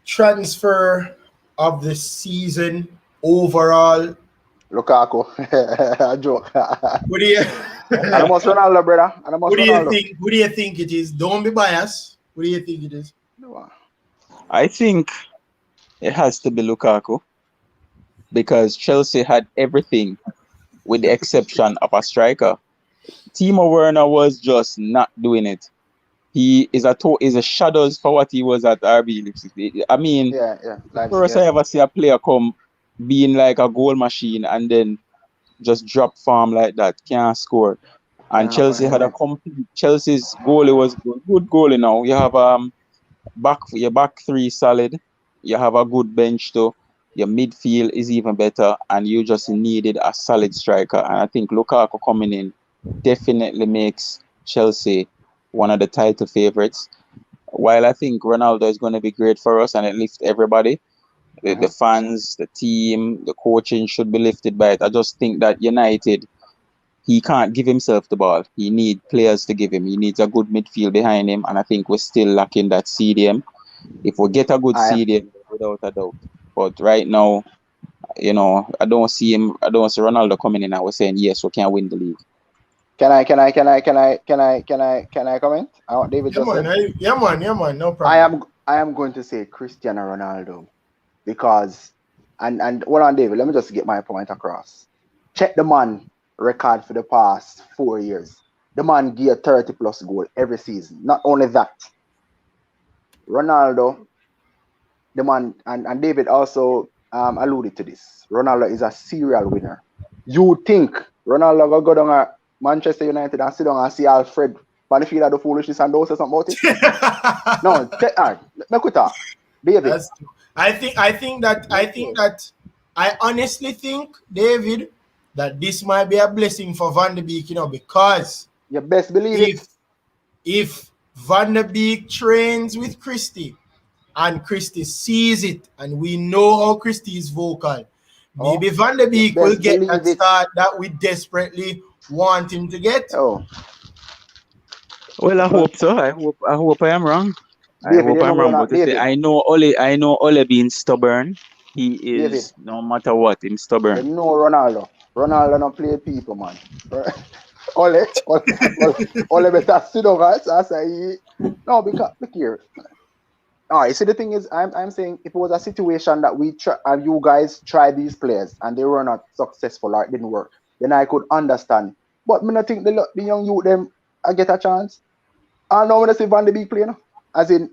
Transfer of the season overall. Lukaku. A joke. What do you And I must Ronaldo, brother. And I must what do you Ronaldo. think? Who do you think it is? Don't be biased. What do you think it is? I think it has to be Lukaku, because Chelsea had everything with the exception of a striker. Timo Werner was just not doing it. He is a shadows for what he was at RB Leipzig. I mean, Yeah. first I ever see a player come being like a goal machine and then just drop form like that, can't score. And Yeah, Chelsea had a complete. Chelsea's goalie was good goalie now. You have your back three solid. You have a good bench too. Your midfield is even better, and you just needed a solid striker. And I think Lukaku coming in definitely makes Chelsea one of the title favorites. While I think Ronaldo is going to be great for us and it lifts everybody, the fans, the team, the coaching should be lifted by it. I just think that United, he can't give himself the ball. He needs players to give him. He needs a good midfield behind him, and I think we're still lacking that CDM. If we get a good CDM, without a doubt. But right now, I don't see Ronaldo coming in and we're saying yes, we can win the league. Can I comment? What David just said? Yeah, man, no problem. I am going to say Cristiano Ronaldo because and hold on, David, let me just get my point across. Check the man record for the past 4 years. The man give 30 plus goal every season. Not only that, Ronaldo, the man, and David also alluded to this. Ronaldo is a serial winner. You think Ronaldo will go down at Manchester United and sit down and see Alfred on the field of the foolishness and don't say something about it? No, make it talk. David. That's true. I honestly think, David, that this might be a blessing for Van de Beek, because you best believe if Van de Beek trains with Christie and Christie sees it, and we know how Christie is vocal, maybe Van de Beek will get that start that we desperately want him to get. Oh. Well, I hope so. I hope I am wrong. I David, hope you know I'm wrong. Ronald, But you see, David, I know Ole being stubborn. He David, is no matter what, him you stubborn. know Ronaldo. Ronaldo don't play people, man. Ole, Ole, Ole, Ole better sit down, guys. I say, no, because look here. All right. So the thing is, I'm saying if it was a situation that we try, and you guys try these players and they were not successful or it didn't work, then I could understand. But me not think the young youth them I get a chance. I know when I see Van de Beek play, no? As in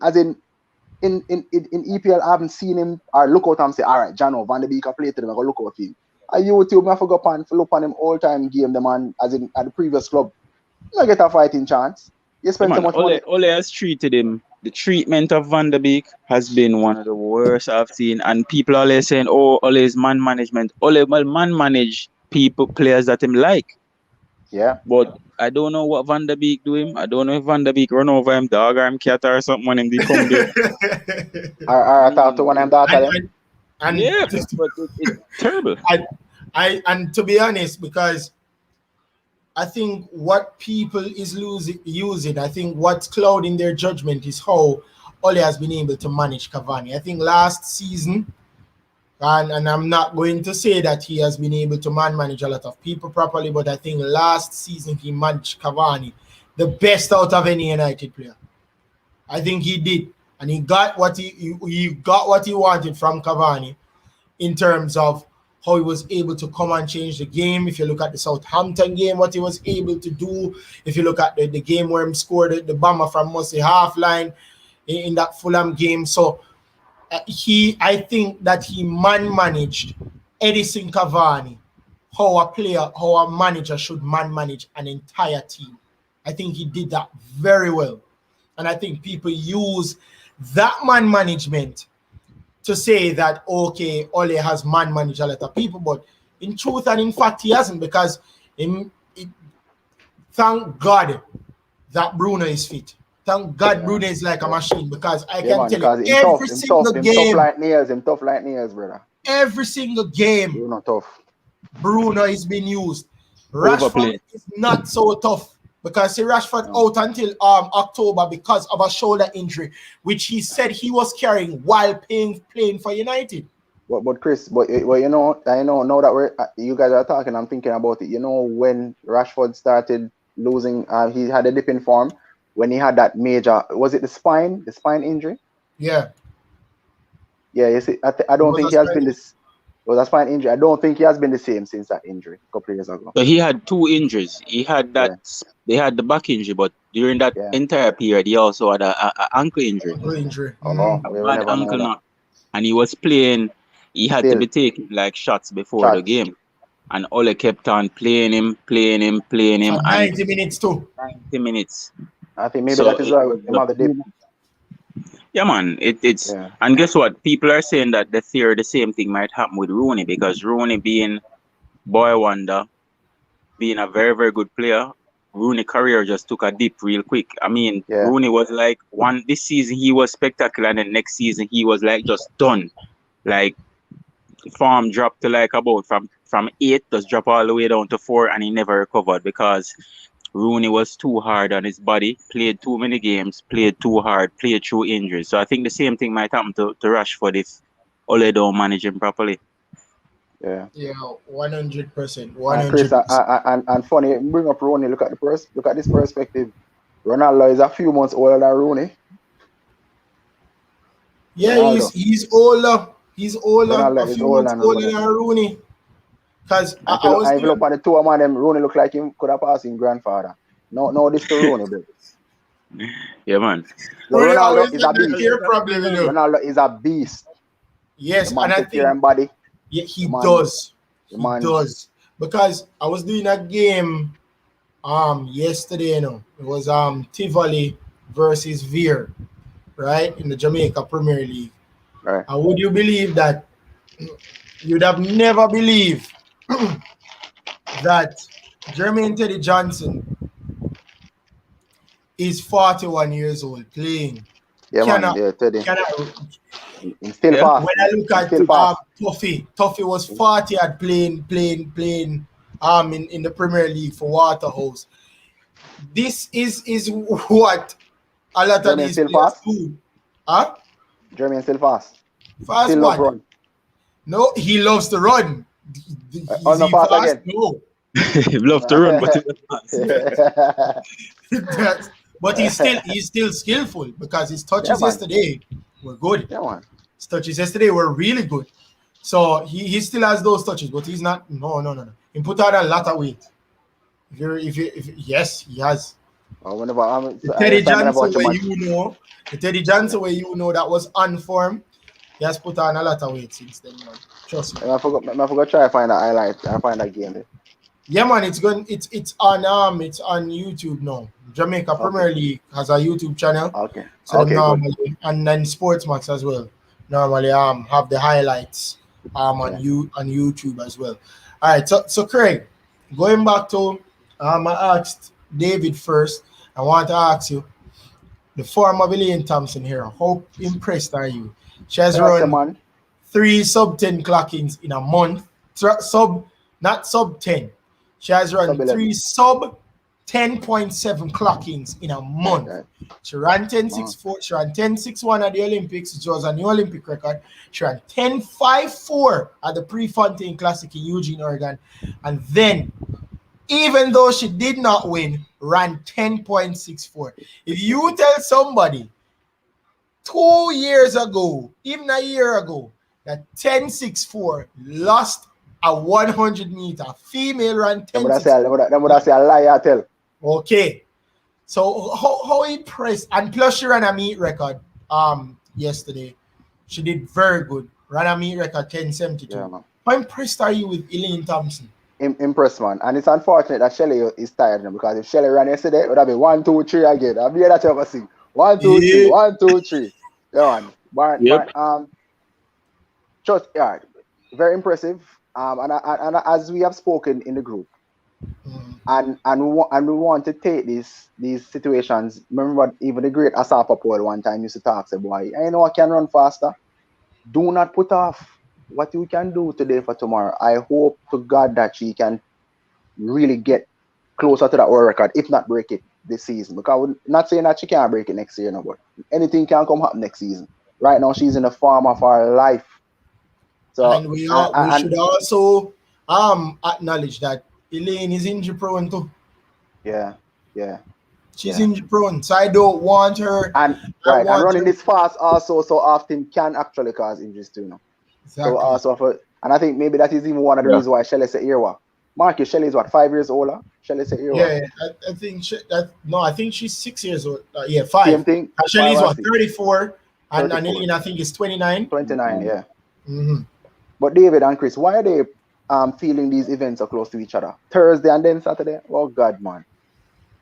EPL, I haven't seen him or look out and say, all right, Jano, Van de Beek, I play to them, I go look out for him. I YouTube, I forgot pan, look on him all time game, the man, as in at the previous club. You get a fighting chance. You Yeah, spend so man, much money. Ole has treated him. The treatment of Van der Beek has been one of the worst I've seen. And people are always saying, oh, Ole is man management. Ole will man manage players that him like. Yeah. But I don't know what Van der Beek do him. I don't know if Van der Beek run over him dog or him cat or something when him they come there. I talk to one of them daughter them. and Yeah, but it's terrible. and to be honest, because I think what people is using, I think what's clouding their judgment is how Ole has been able to manage Cavani. I think last season, and I'm not going to say that he has been able to manage a lot of people properly, but I think last season he managed Cavani the best out of any United player. I think he did, and he got what he got what he wanted from Cavani in terms of how he was able to come and change the game. If you look at the Southampton game, what he was able to do. If you look at the game where he scored the bomber from mostly half line in that Fulham game. So I think that he managed Edison Cavani, how a manager should manage an entire team. I think he did that very well. And I think people use that man management to say that, okay, Ole has managed a lot of people, but in truth and in fact, he hasn't, because thank God that Bruno is fit. Thank God Bruno is like a machine, because I can man, tell because you every single him game, tough like nails, brother. every single game, Bruno tough. Bruno is being used. Rashford Overplayed. is not so tough, because see Rashford out until October because of a shoulder injury, which he said he was carrying while playing for United. But Chris, you know, I know now that you guys are talking, I'm thinking about it. You know, when Rashford started losing, he had a dip in form when he had that major. Was it the spine injury? Yeah. Yeah. You see, I don't think he has been this. It was a spine injury. I don't think he has been the same since that injury a couple of years ago. So he had two injuries. He had that. Yeah. They had the back injury, but during that entire period, he also had a ankle injury. Oh, a bad ankle knot, and he was playing. He had to be taking like shots before the game, and Ole kept on playing him. For 90 minutes too. 90 minutes. I think maybe that is why him have the dip. Yeah, man. It's and guess what? People are saying that the same thing might happen with Rooney, because Rooney being boy wonder, being a very, very good player, Rooney career just took a dip real quick. I mean, Rooney was like this season he was spectacular, and the next season he was like just done. Like form dropped to like about from 8, just drop all the way down to 4, and he never recovered because Rooney was too hard on his body, played too many games, played too hard, played through injuries. So I think the same thing might happen to Rashford if Ole don't manage him properly. Yeah. Yeah, 100%. 100%. Chris, and funny, bring up Rooney. Look at this perspective. Ronaldo is a few months older than Rooney. Yeah, he's older. He's older. Ronaldo a few months older than Rooney. Because I look at the two of them, Rooney look like him could have passed his grandfather. No, this to Rooney, bro. Yeah, man. Ronaldo is a beast. Problem, you know. Ronaldo is a beast. Yes, and I think body. Yeah, he does. He does. Because I was doing a game yesterday, you know. It was Tivoli versus Veer, right? In the Jamaica Premier League. Right. And would you believe that you'd have never believed that Jermaine Teddy Johnson is 41 years old playing? Yeah, Teddy. He's still fast. When I look at Tuffy was 40 at playing in the Premier League for Waterhouse. this is what a lot of Jermaine these still players fast. do. Huh? Jermaine still fast. Fast Still love what? run. No, he loves to run. Is No he fast fast? again. No. He love to run, but he not fast. But he's still skillful because his Yeah, touches man. yesterday were good. Yeah, man. His touches yesterday were really good. So he still has those touches, but he's not. No. He put on a lot of weight. Yes, he has. Whenever The Teddy I Johnson watch a where match. you know that was on form. He has put on a lot of weight since then, man. Trust me. I forgot try to find that highlight. I find that game there. Yeah, man, it's on YouTube now. Jamaica Premier League has a YouTube channel. Okay. So them Okay, good. normally and then Sportsmax as well. Normally have the highlights on YouTube as well. All right, so Craig, going back to I asked David first. I want to ask you the form of Elaine Thompson-Herah. How impressed are you? She has run Man. 3 sub-10 clockings in a month. Not sub-10. She has run Sub-11. 3 sub-10.7 clockings in a month. Right. She ran 10.64. She ran 10.61 at the Olympics, which was a new Olympic record. She ran 10.54 at the Prefontaine Classic in Eugene, Oregon. And then, even though she did not win, ran 10.64. If you tell somebody 2 years ago, even a year ago, that 10.64 lost a 100 meter, female ran 10. That would say a lie, I tell. Okay. So how impressed, and plus she ran a meet record yesterday. She did very good. Ran a meet record 10.72. Yeah, man. How impressed are you with Elaine Thompson? Impressed, man. And it's unfortunate that Shelly is tired now, because if Shelly ran yesterday, it would have been 1, 2, 3 again. I've heard that ever see. 1, 2, 3, 1, 2, 3. Yeah, man. Yep. Just very impressive. And as we have spoken in the group, and we want to take these situations. Remember, even the great Asafa Paul one time used to talk, say, boy, I know I can run faster. Do not put off what you can do today for tomorrow. I hope to God that she can really get closer to that world record, if not break it this season. Because I'm not saying that she can't break it next year, no, but anything can come happen next season. Right now, she's in the form of her life. So, and we should also acknowledge that Elaine is injury prone too. Yeah. She's injury prone, so I don't want her. And running this fast also so often can actually cause injuries too, you know. Exactly. So and I think maybe that is even one of the reasons why Shelly Herah. Marcus, Shelly is what, 5 years older? Shelly Herah. Yeah, I think I think she's 6 years old. 5. Same thing. Shelly is 34, and Elaine I think is 29. 29, yeah. Mm-hmm. But David and Chris, why are they feeling these events are close to each other? Thursday and then Saturday? Oh God, man.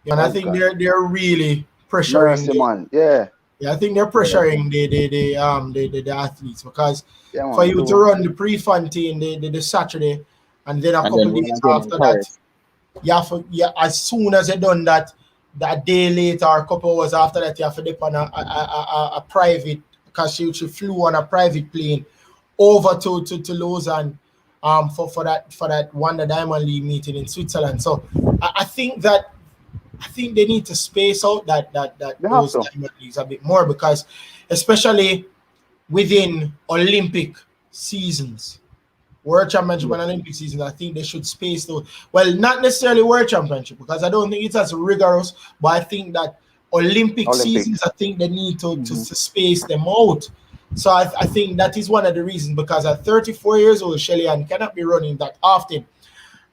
And I think they're really pressuring. Mercy, man. Yeah. Yeah, I think they're pressuring the athletes, because for you to run the Prefontaine the Saturday and then a couple days after that, as soon as you done that day later or a couple hours after that, you have to dip on a private, because she flew on a private plane over to Lausanne for that Wonder Diamond League meeting in Switzerland. So I think they need to space out that those diamond leagues a bit more, because especially within Olympic seasons, World Championship and Olympic seasons, I think they should space those. Well, not necessarily World Championship, because I don't think it's as rigorous, but I think that Olympic seasons, I think they need to space them out. So I think that is one of the reasons, because at 34 years old, Shelly Ann cannot be running that often.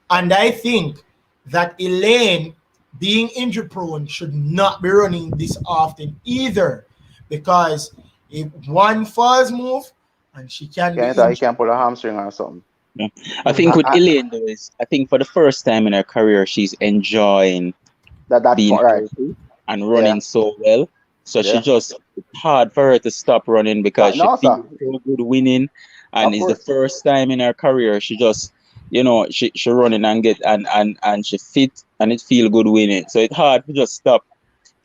And I think that Elaine, being injury prone, should not be running this often either, because if one false move and she can he can pull a hamstring or something. Yeah. I think with Elaine, though, is I think for the first time in her career, she's enjoying that being healthy and running so well. So it's hard for her to stop running, because she feels so good winning, and it's the first time in her career she just, she running and get and she fit and it feel good winning. So it's hard to just stop.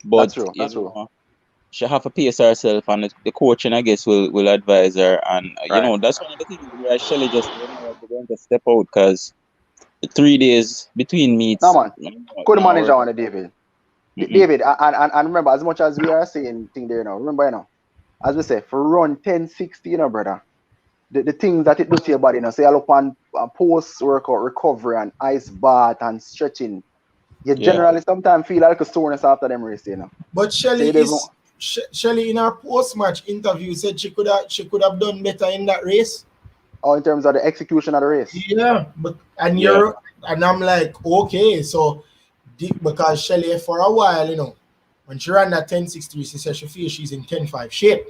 But that's true. She have to pace herself, and the coaching, I guess, will advise her. And that's one of the things where Shelly just going to step out, because 3 days between meets. No, man. Good manager on the David. David, and remember, as much as we are saying thing there now, remember, as we say, for run 10-60, brother, the things that it does to your body, so you look on post-workout recovery and ice bath and stretching, you generally sometimes feel like a soreness after them race, But Shelly Shelly in her post-match interview said she could have done better in that race. Oh, in terms of the execution of the race. Yeah, but and I'm like, okay, so because Shelly for a while, when she ran that 10.63, she said she feels she's in 10.5 shape.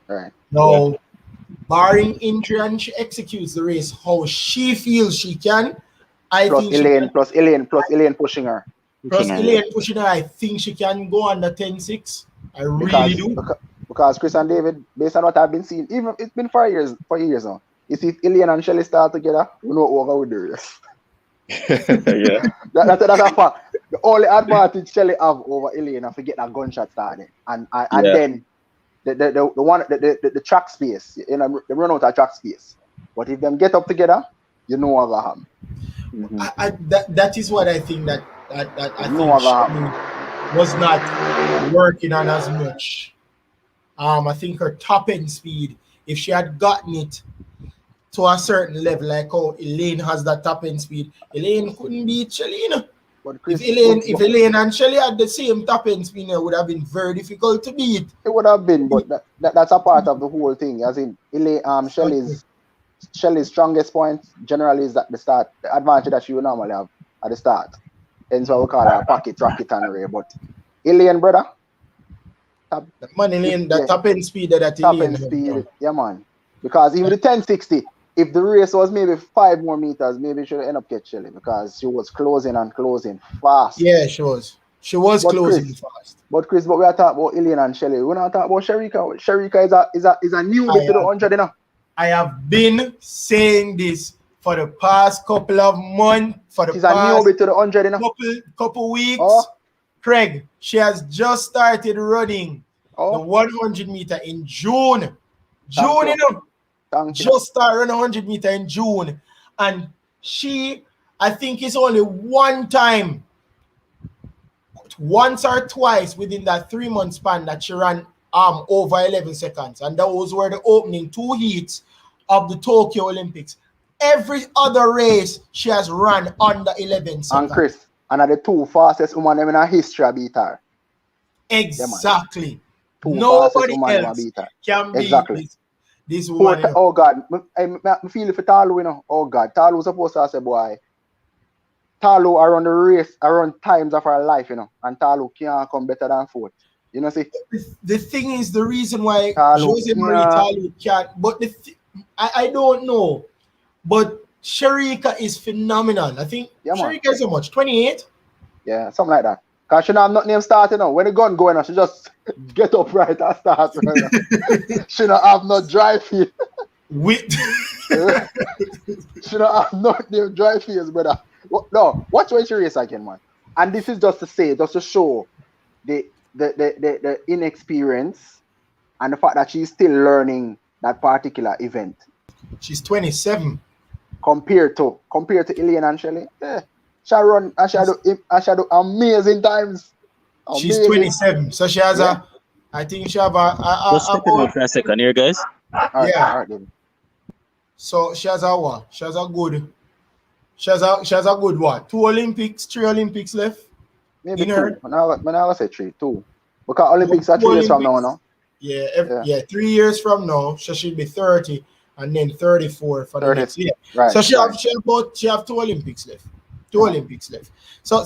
Right. Now, barring injury and she executes the race how she feels she can, plus Elaine pushing her. Elaine pushing her, I think she can go under 10.6. I really do. Because Chris and David, based on what I've been seeing, even it's been 4 years now. You see, if Elaine and Shelly start together, we know what we're going to do. Yeah. That's a fact. The only advantage Shelly have over Elaine is to get that gunshot started. And then the track space, they run out of track space. But if them get up together, you know what will happen. That is what I think that I think Shelly was not working on as much. I think her top end speed, if she had gotten it to a certain level, like how Elaine has that top end speed, Elaine couldn't beat Shelly. But if Elaine and Shelly had the same top end speed, it would have been very difficult to beat. It would have been, but that's a part of the whole thing. As in, Shelly's strongest point generally is at the start, the advantage that she would normally have at the start. And so we call her pocket, rocket, and ray. But Elaine, brother, Elaine, that top end speed that top Elaine end speed, yeah, man. Because even the 10.60, if the race was maybe 5 more meters, maybe she should end up get Shelly because she was closing fast. Yeah, she was. She was closing fast. But Chris, we are talking about Elaine and Shelly. We're not talking about Sherika. Sherika is a new bit to the 100, I have been saying this for the past couple of months. She's a new bit to the 100, couple weeks. Oh. Craig, she has just started running the 100 meter in June. Just started running 100 meter in June. And I think it's only one time, once or twice within that 3 month span that she ran over 11 seconds. And those were the opening 2 heats of the Tokyo Olympics. Every other race she has run under 11 seconds. And Chris, and the 2 fastest women in our history beat her. Exactly. Nobody else can beat this woman. Oh God, I feel for Talu, Oh God, Talu was supposed to say, boy, Talu around the race, around times of her life, and Talu can't come better than 4th. See? The thing is, the reason why Jose Marie Talu can't, but I don't know, but Sherika is phenomenal. I think Sherika is how much? 28? Yeah, something like that. Because she don't have nothing starting now. When the gun going on, she just get up right and start. She don't have no dry feet. She don't have no dry feet, brother. No, watch when she race again, man. And this is just to show the inexperience and the fact that she's still learning that particular event. She's 27. Compared to Elaine and Shelly, she run and she do amazing times. She's 27, so she has I think she have just step in for a second here, guys. All right, so she has a good what? 2 Olympics, 3 Olympics left. Maybe 2. I say 3, 2. Because Olympics are 3 years from now, no? Yeah, 3 years from now, she should be 30 and then 34 for the next year. Right. So she have 2 Olympics left. 2 Olympics left. So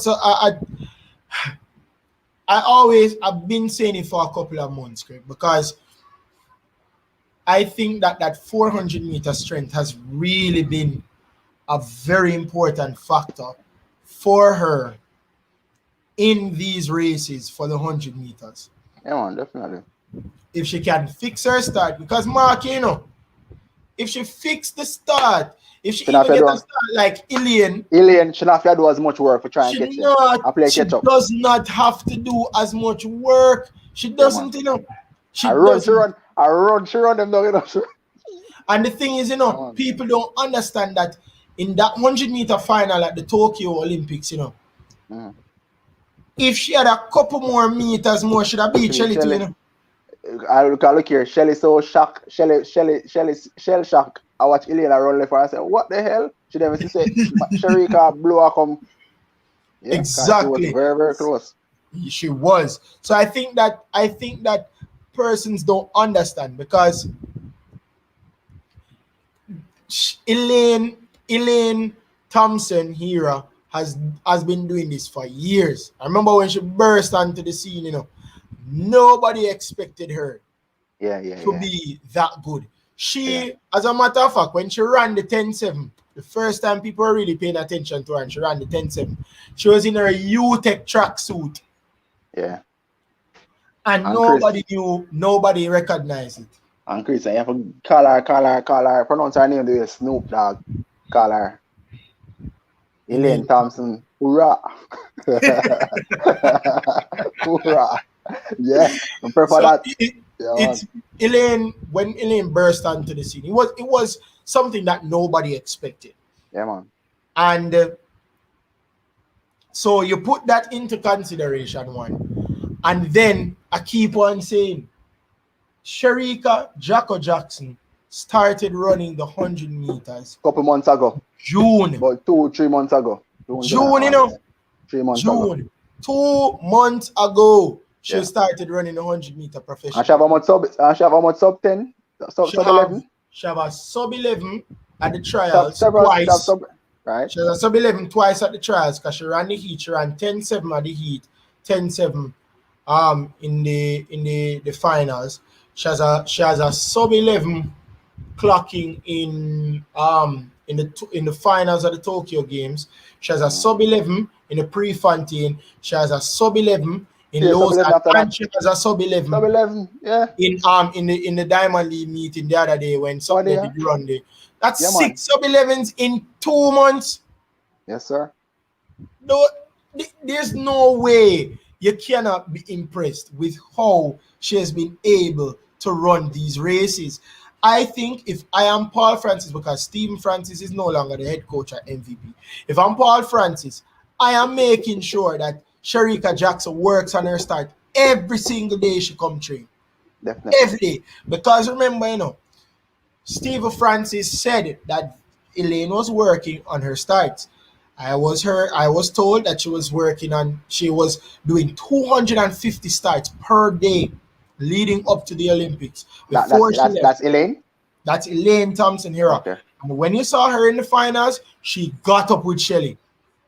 I've been saying it for a couple of months, Craig, because I think that 400 meter strength has really been a very important factor for her in these races for the 100 meters. Yeah, man, definitely. If she can fix her start, because Mark, if she fix the start, if she even get a start like Elaine, she not have to do as much work for trying to she does not have to do as much work. She doesn't, She run them down, And the thing is, people don't understand that in that 100 meter final at the Tokyo Olympics, if she had a couple more meters more, should have beat Shelly too, you know. I look here. Shelly so shocked. Shell shocked. I watch Elena run left and I said, "What the hell?" She never say Sharika blow her come. Yeah, exactly. She was very, very close. She was. So I think that persons don't understand because Elaine Thompson-Herah has been doing this for years. I remember when she burst onto the scene, you know, nobody expected her to be that good. She, as a matter of fact, when she ran the 10-7, the first time people were really paying attention to her and she ran the 10-7, she was in her U-Tech tracksuit. Yeah. And nobody knew, nobody recognized it. And Chris, I have to call her, pronounce her name the way Snoop Dogg call her. Elaine Thompson-Herah. Hurrah. Yeah, I'm prepared for that. It's Elaine, when Elaine burst onto the scene, it was something that nobody expected. Yeah, man. And so you put that into consideration, one. And then I keep on saying, Sharika Jacko Jackson started running the 100 meters. Couple months ago. June. About 2-3 months ago. June, you know. 3 months ago. 2 months ago, she started running the 100 meter professional. And she have a much sub 10? Sub 11? She have a sub 11 at the trials twice. Right. She has a sub 11 twice at the trials because she ran the heat. She ran 10-7 at the heat, 10-7 in the finals. She has a sub 11 clocking in the finals of the Tokyo Games. She has a sub 11 in the Prefontaine. She has a sub 11 in Lausanne, and she has a sub 11. Sub 11, yeah. In the Diamond League meeting the other day when somebody did run there. That's 6 sub 11s in 2 months. Yes, sir. No, there's no way you cannot be impressed with how she has been able to run these races. I think if I am Paul Francis, because Stephen Francis is no longer the head coach at MVP, if I'm Paul Francis, I am making sure that Sharika Jackson works on her start every single day she come train. Definitely. Every day. Because remember, you know, Stephen Francis said that Elaine was working on her starts. I was told that she was doing 250 starts per day leading up to the Olympics. That's Elaine? That's Elaine Thompson-Herah. Okay. And when you saw her in the finals, she got up with Shelly.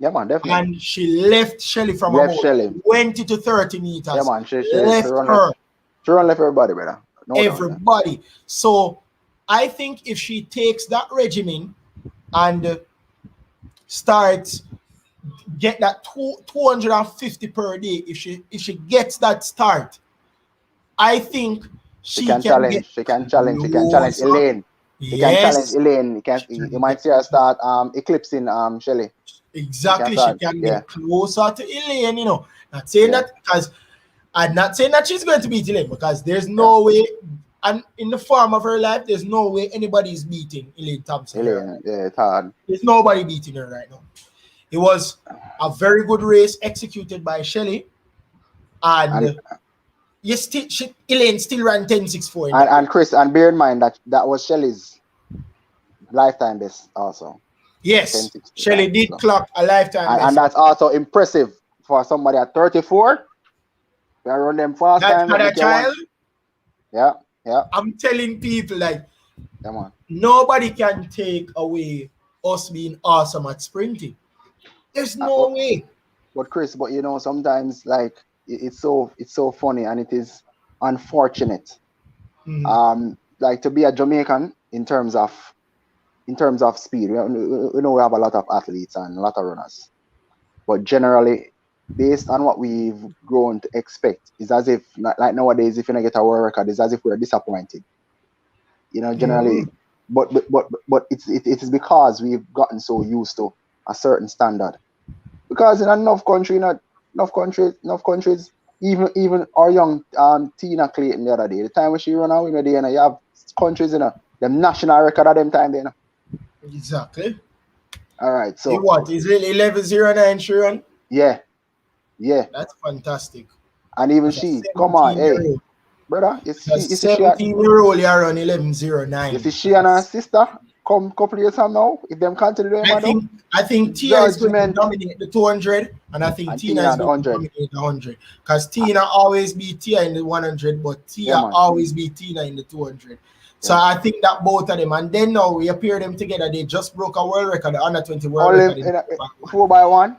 Yeah, man, definitely. And she left Shelly from about 20 to 30 meters. Yeah, man, she left her. She run left everybody, brother. No everybody. Doubt, so I think if she takes that regimen and starts get that 250 per day, if she gets that start, I think she can challenge. She can challenge Elaine. She can challenge Elaine. You might see her start eclipsing Shelly. Exactly. She can get closer to Elaine, you know. Not saying that because I'm not saying that she's going to beat Elaine, because there's no way, and in the form of her life, there's no way anybody is beating Elaine Thompson. It's hard. There's nobody beating her right now. It was a very good race executed by Shelly, and Elaine still ran 10.64. And Chris, and bear in mind that was Shelly's lifetime best also. Yes, Shelly did clock a lifetime best. And that's also impressive for somebody at 34. They run them fast. That's not a child. Yeah. I'm telling people, like, nobody can take away us being awesome at sprinting. There's no way. But Chris, you know, sometimes like it's so funny and it is unfortunate. Like to be a Jamaican in terms of speed. We know we have a lot of athletes and a lot of runners, but generally, based on what we've grown to expect, it's as if like nowadays, if you don't get a world record, it's as if we're disappointed. You know, generally, but it is because we've gotten so used to a certain standard. Because in enough countries, even our young Tina Clayton the other day, the time when she run out, you have countries in them national record at them time, then. Exactly. All right. So what is it? 11.09 she run? Yeah. Yeah. That's fantastic. And even As a she, come on, hey, 17-year-old, brother, as a you see she, 17-year-old, you run you 11:09. see she and her sister come couple years from now, if them continue them, I think Tia is going to judgment. dominate the 200, and I think And Tina Tina is and going to 100. dominate the 100. Because Tina always beat Tia in the 100, but Tia Yeah, man. always beat Tina in the 200. So Yeah. I think that both of them, and then now we appear them together. They just broke a world record, the under 20 world record. In a 4x1,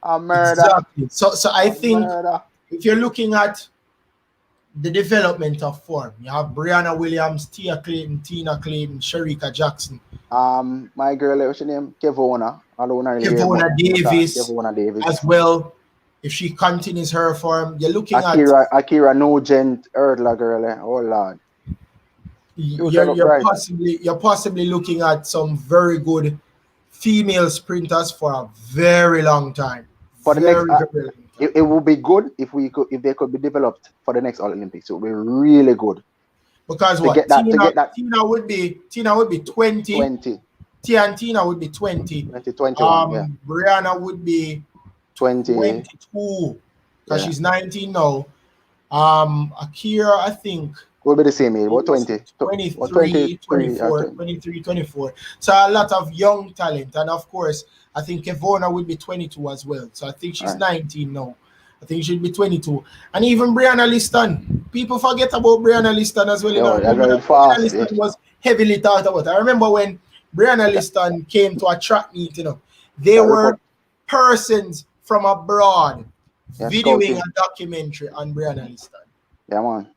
a murder. Exactly. So I think Murder. if you're looking at the development of form, you have Brianna Williams, Tia Clayton, Tina Clayton, Sharika Jackson. My girl, what's her name? Kevona. Kevona Davis, Kevona Davis as well. If she continues her form, you're looking at Akira Nugent Erdler girl. Oh Lord. You're possibly looking at some very good female sprinters for a very long time. For the next, it would be good if they could be developed for the next Olympics. It would be really good. Because Tina would be 20. Tina would be 20. 21, yeah. Brianna would be 22 because she's 19 now. Akira, I think, will be the same age, about 23, 24. So a lot of young talent. And of course, I think Kevona would be 22 as well. So I think she's 19 now. I think she'd be 22. And even Brianna Liston. People forget about Brianna Liston as well. Brianna Liston was heavily talked about. I remember when Brianna Liston came to a track meet, they were persons from abroad videoing a documentary on Brianna Liston. Yeah, man.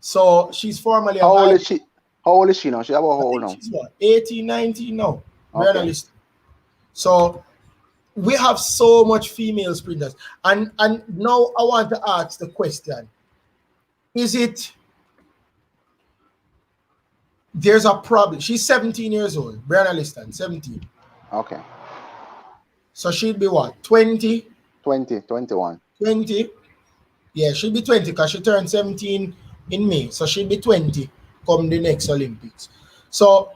So she's formally How old is she? How old is she now? She's about how old now? She's what, 18, 19 now. Brianna Liston. So we have so much female sprinters. And now I want to ask the question. Is it there's a problem? She's 17 years old. Brianna Liston, 17. Okay. So she'd be what? 20? 21. 20? Yeah, she'll be 20 because she turned 17 in May. So she'll be 20 come the next Olympics. So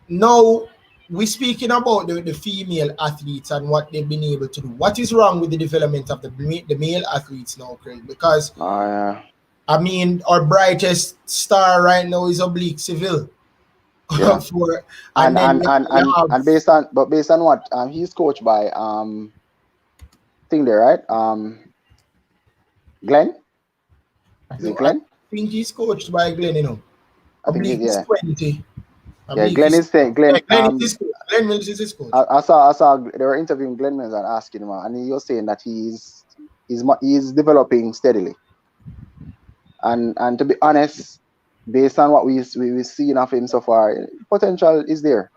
now we're speaking about the female athletes and what they've been able to do. What is wrong with the development of the male athletes now, Craig? Because I mean, our brightest star right now is Oblique Civil. Yeah. and based on what he's coached by thing there, right? Glenn? Is it Glenn? I think he's coached by Glenn, I think he's 20. Glenn is saying Glenn Mills is his coach. I saw they were interviewing Glenn Mills and asking him, and he was saying that he's developing steadily. And to be honest, based on what we've seen of him so far, potential is there.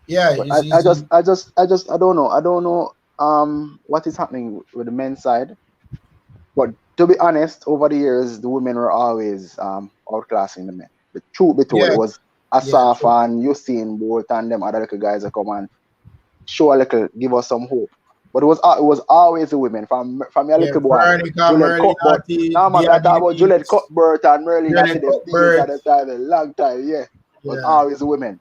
Yeah, I don't know what is happening with the men's side. But to be honest, over the years, the women were always outclassing the men. The truth be told, it was Asaf and Usain Bolt and them other little guys that come and show a little, give us some hope. But it was always the women from your little boy. Juliet Cuthbert and Merlin at the time, a long time, it was always the women.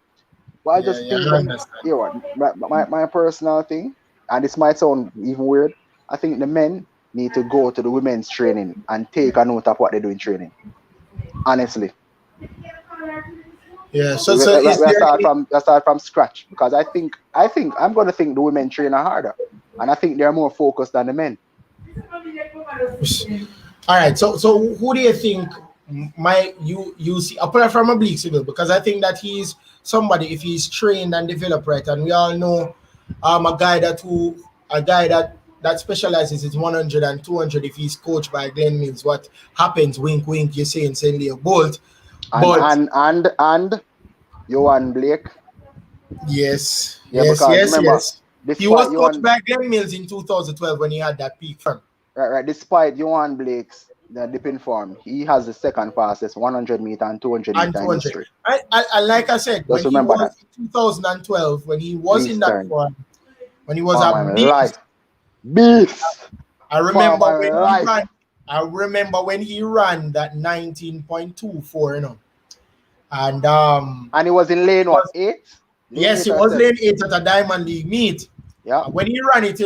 But I just think that, my personal thing, and this might sound even weird, I think the men need to go to the women's training and take a note of what they do in training. Honestly. Yeah, so let's start from scratch, because I think I'm gonna think the women train harder, and I think they're more focused than the men. All right, so who do you think you see apart from Oblique Civil? Because I think that he's somebody, if he's trained and developed right, and we all know a guy that specializes in 100 and 200. If he's coached by Glenn Mills, what happens? Wink, wink. You're saying Leo Bolt. And Johan Blake. Yes. Yeah, yes. He was coached by Glenn Mills in 2012 when he had that peak form. Right. Despite Johan Blake's dipping form, he has the second fastest 100 meter and 200 meter in history. I like I said, just remember that. In 2012, when he was in that form, when he was beast. I remember when he ran that 19.24, and he was in lane 8? Yes, he was lane 8 at a Diamond League meet. Yeah. And when he ran it,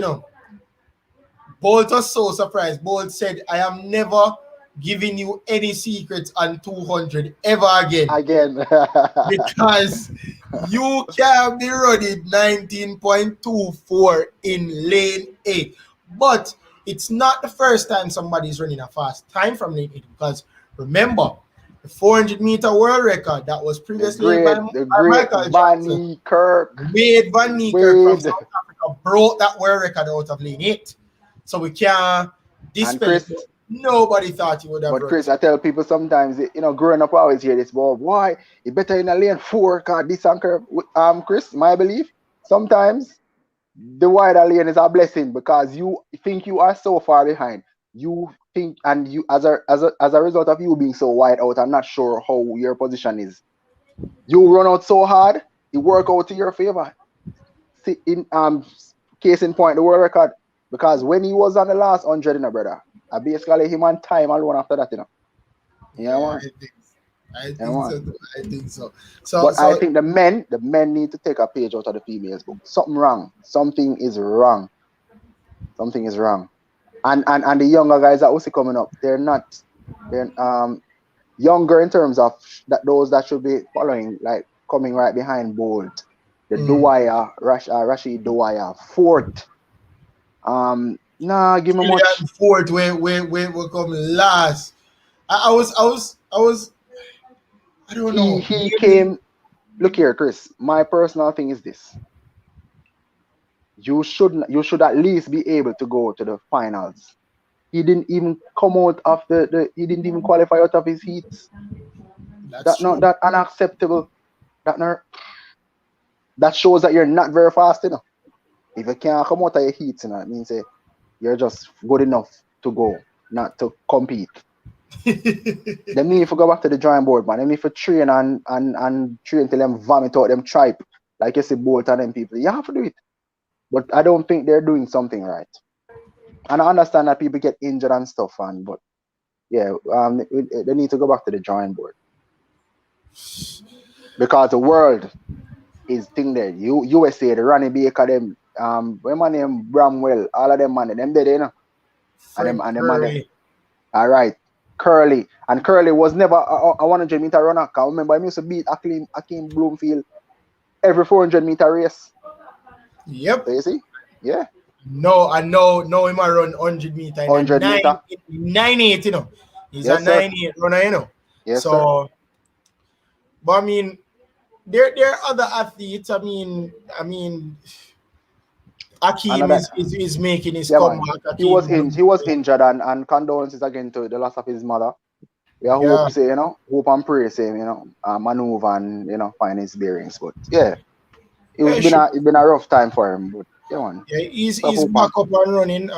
Bolt was so surprised. Bolt said, I am never giving you any secrets on 200 ever again. Because you can be running 19.24 in lane 8. But it's not the first time somebody's running a fast time from lane 8. Because remember, the 400-meter world record that was previously by Michael Johnson, Wade Van Niekerk from South Africa broke that world record out of lane 8. So we can't dispense it. Nobody thought he would have. But Chris, I tell people sometimes, growing up, I always hear this, but why? You better in a lane 4, cause this anchor, Chris, my belief, sometimes the wider lane is a blessing because you think you are so far behind. You think, and you as a result of you being so wide out, I'm not sure how your position is. You run out so hard, it work out to your favor. See, in case in point, the world record, because when he was on the last 100, brother, I basically him on time alone after that, Yeah, I think so. But I think the men need to take a page out of the females' book. Something wrong. Something is wrong. And the younger guys that also coming up, they're younger in terms of those that should be following, like coming right behind Bolt. The Dwyer, Rashid Dwyer, fourth. Nah, give me much. Fourth, where come last. I was I don't know. He came. Look here, Chris. My personal thing is this: you should at least be able to go to the finals. He didn't even come out of he didn't even qualify out of his heats. That's not that unacceptable. That shows that you're not very fast, If you can't come out of your heats, it means you're just good enough to go, not to compete. Them need to go back to the drawing board, man. Them need to train and train till them vomit out them tripe. Like you see Bolt and them people. You have to do it. But I don't think they're doing something right. And I understand that people get injured and stuff, but yeah, they need to go back to the drawing board. Because the world is thing there. USA, the Ronnie Baker, them, when my name Bramwell, all of them man, them dead, And them man. All right. Curly. And Curly was never a 100-meter runner. I remember I used to beat Akeem Bloomfield every 400-meter race. Yep. So you see? Yeah. No, I know him I run 100 meter. 100 meter. 9.8, He's yes, a 9.8 runner, Yes, so, sir. But I mean, there are other athletes. I mean, Akeem is making his comeback. He was injured and condolences again to the loss of his mother. We hope say, hope and pray say, maneuver and find his bearings. But yeah, it's been a rough time for him. But he's back up and running.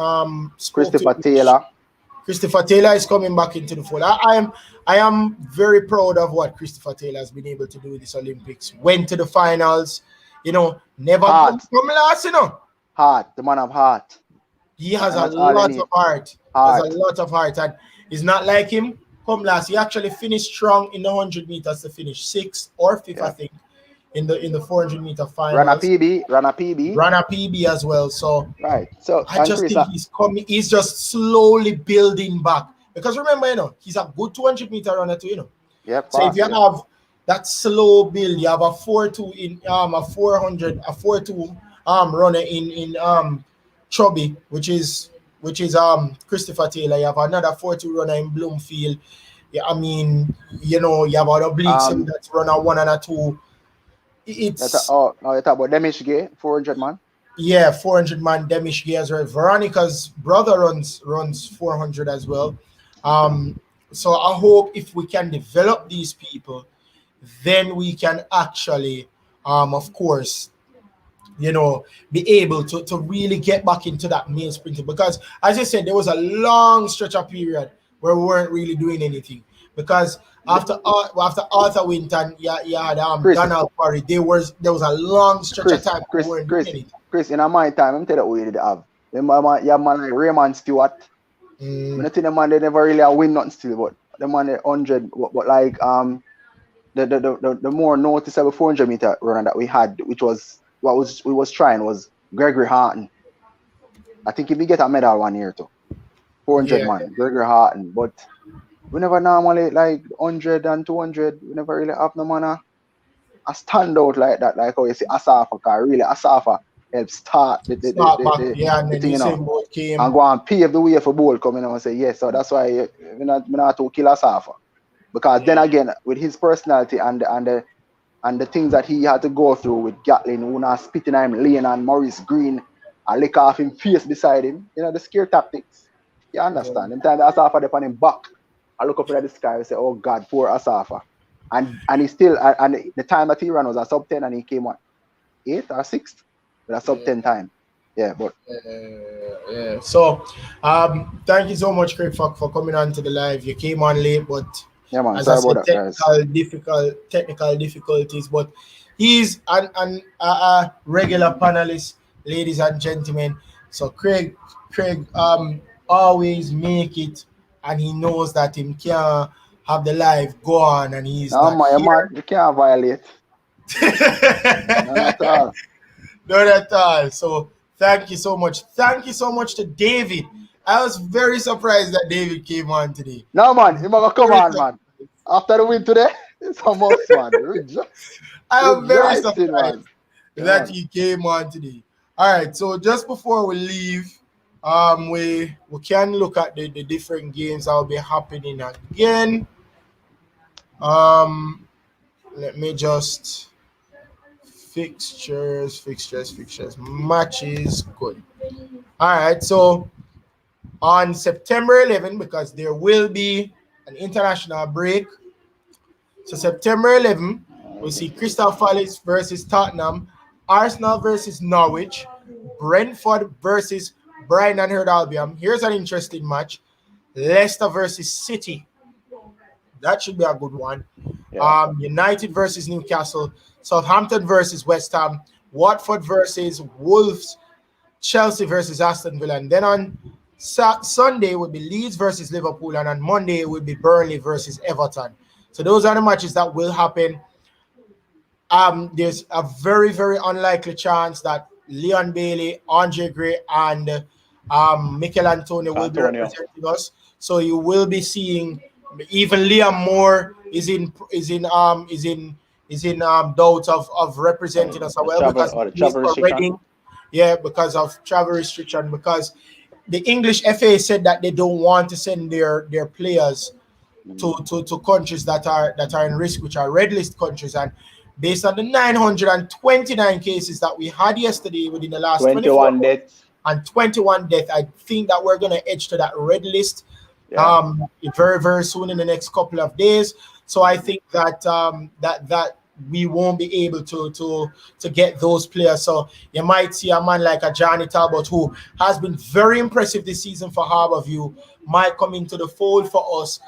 Christopher Taylor is coming back into the fold. I am very proud of what Christopher Taylor has been able to do with this Olympics. Went to the finals, never come last, Heart, the man of heart. He has a lot of heart. Has a lot of heart, and it's not like him come last. He actually finished strong in the 100 meters to finish 6th or 5th, I think, in the 400 meter finals. Run a PB as well. So right. So I just think he's coming. He's just slowly building back. Because remember, he's a good 200 meter runner too, Yep. So if you have that slow build, you have a 4.2 in a 400, a 4.2 runner in Chubby, which is Christopher Taylor. You have another 4.2 runner in Bloomfield. Yeah, I mean, you have other Bleaks that's runner 1 and a 2. It's you're talking about Demish Gay, 400 man. Yeah, 400 man Demish Gay as well. Veronica's brother runs 400 as well. So I hope if we can develop these people, then we can actually, of course, be able to really get back into that male sprinting. Because as I said, there was a long stretch of period where we weren't really doing anything. Because after Arthur Winton, you had Donald Curry. There was a long stretch of time we weren't doing anything. Chris, in my time, I'm telling you what you did have. Remember, you have man like Raymond Stewart. I think the man they never really win nothing still, but the man 100, but like the more noticeable 400 meter runner that we had, which was we was trying was Gregory Harton. I think if we get a medal 1 year too, 400 Yeah. man, Gregory Harton, but we never normally like 100 and 200. We never really have no man a standout like that. Like how you see Asafa, cause really Asafa helps start Start back, yeah, and the then thing, you you say know, both and came. go and pave the way for Bowl coming and say yes. So that's why we not to kill Asafa. Because then again, with his personality and the things that he had to go through with Gatlin, who now spitting him, Lane and Maurice Green, and lick off him face beside him, you know, the scare tactics. You understand? Them time the Asafa up on him back, I look up at the sky and say, oh God, poor Asafa. And he still, and the time that he ran was a sub 10 and he came on 8th or 6th with a sub 10 time. Yeah, but Yeah. So, thank you so much, Craig, for coming on to the live. You came on late, but yeah, man, as I sorry about said, that, guys. technical difficulties. But he's a regular panelist, ladies and gentlemen. So Craig, always make it, and he knows that him can't have the live go on, and he's No, not man, here. you can't violate. None at all. Not at all. So thank you so much. Thank you so much to David. I was very surprised that David came on today. No, man, you must come Very on, man. surprised. After the win today, it's a must, man. I am very Rejoicing, man. surprised Yeah, that man. he came on today. All right. So just before we leave, we can look at the different games that will be happening again. Um, let me just fixtures, matches. Good. All right. So on September 11, because there will be an international break. So September 11, we'll see Crystal Palace versus Tottenham, Arsenal versus Norwich, Brentford versus Brighton and Herd Albion. Here's an interesting match. Leicester versus City. That should be a good one. Yeah. United versus Newcastle, Southampton versus West Ham, Watford versus Wolves, Chelsea versus Aston Villa. And then on Sunday would be Leeds versus Liverpool, and on Monday it would be Burnley versus Everton. So those are the matches that will happen. There's a very, very unlikely chance that Leon Bailey, Andre Gray, and Mikel Antonio will be Antonio. representing us. So you will be seeing even Liam Moore is in doubt of representing us as well because The he's travel for restriction. Reading. Yeah, because of travel restriction. Because the English FA said that they don't want to send their players to countries that are in risk, which are red list countries. And based on the 929 cases that we had yesterday within the last 24 21 hours deaths. and 21 deaths, I think that we're gonna edge to that red list Yeah. very, very soon in the next couple of days. So I think that that we won't be able to get those players. So you might see a man like a Johnny Talbot, who has been very impressive this season for Harborview, might come into the fold for us.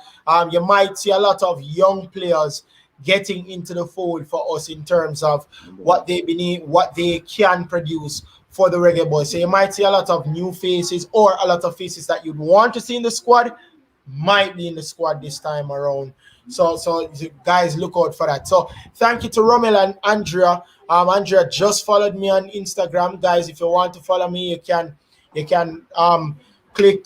You might see a lot of young players getting into the fold for us in terms of what they can produce for the Reggae Boys. So you might see a lot of new faces, or a lot of faces that you'd want to see in the squad might be in the squad this time around. So guys, look out for that. So thank you to Rommel and Andrea. Andrea just followed me on Instagram. Guys, if you want to follow me, you can click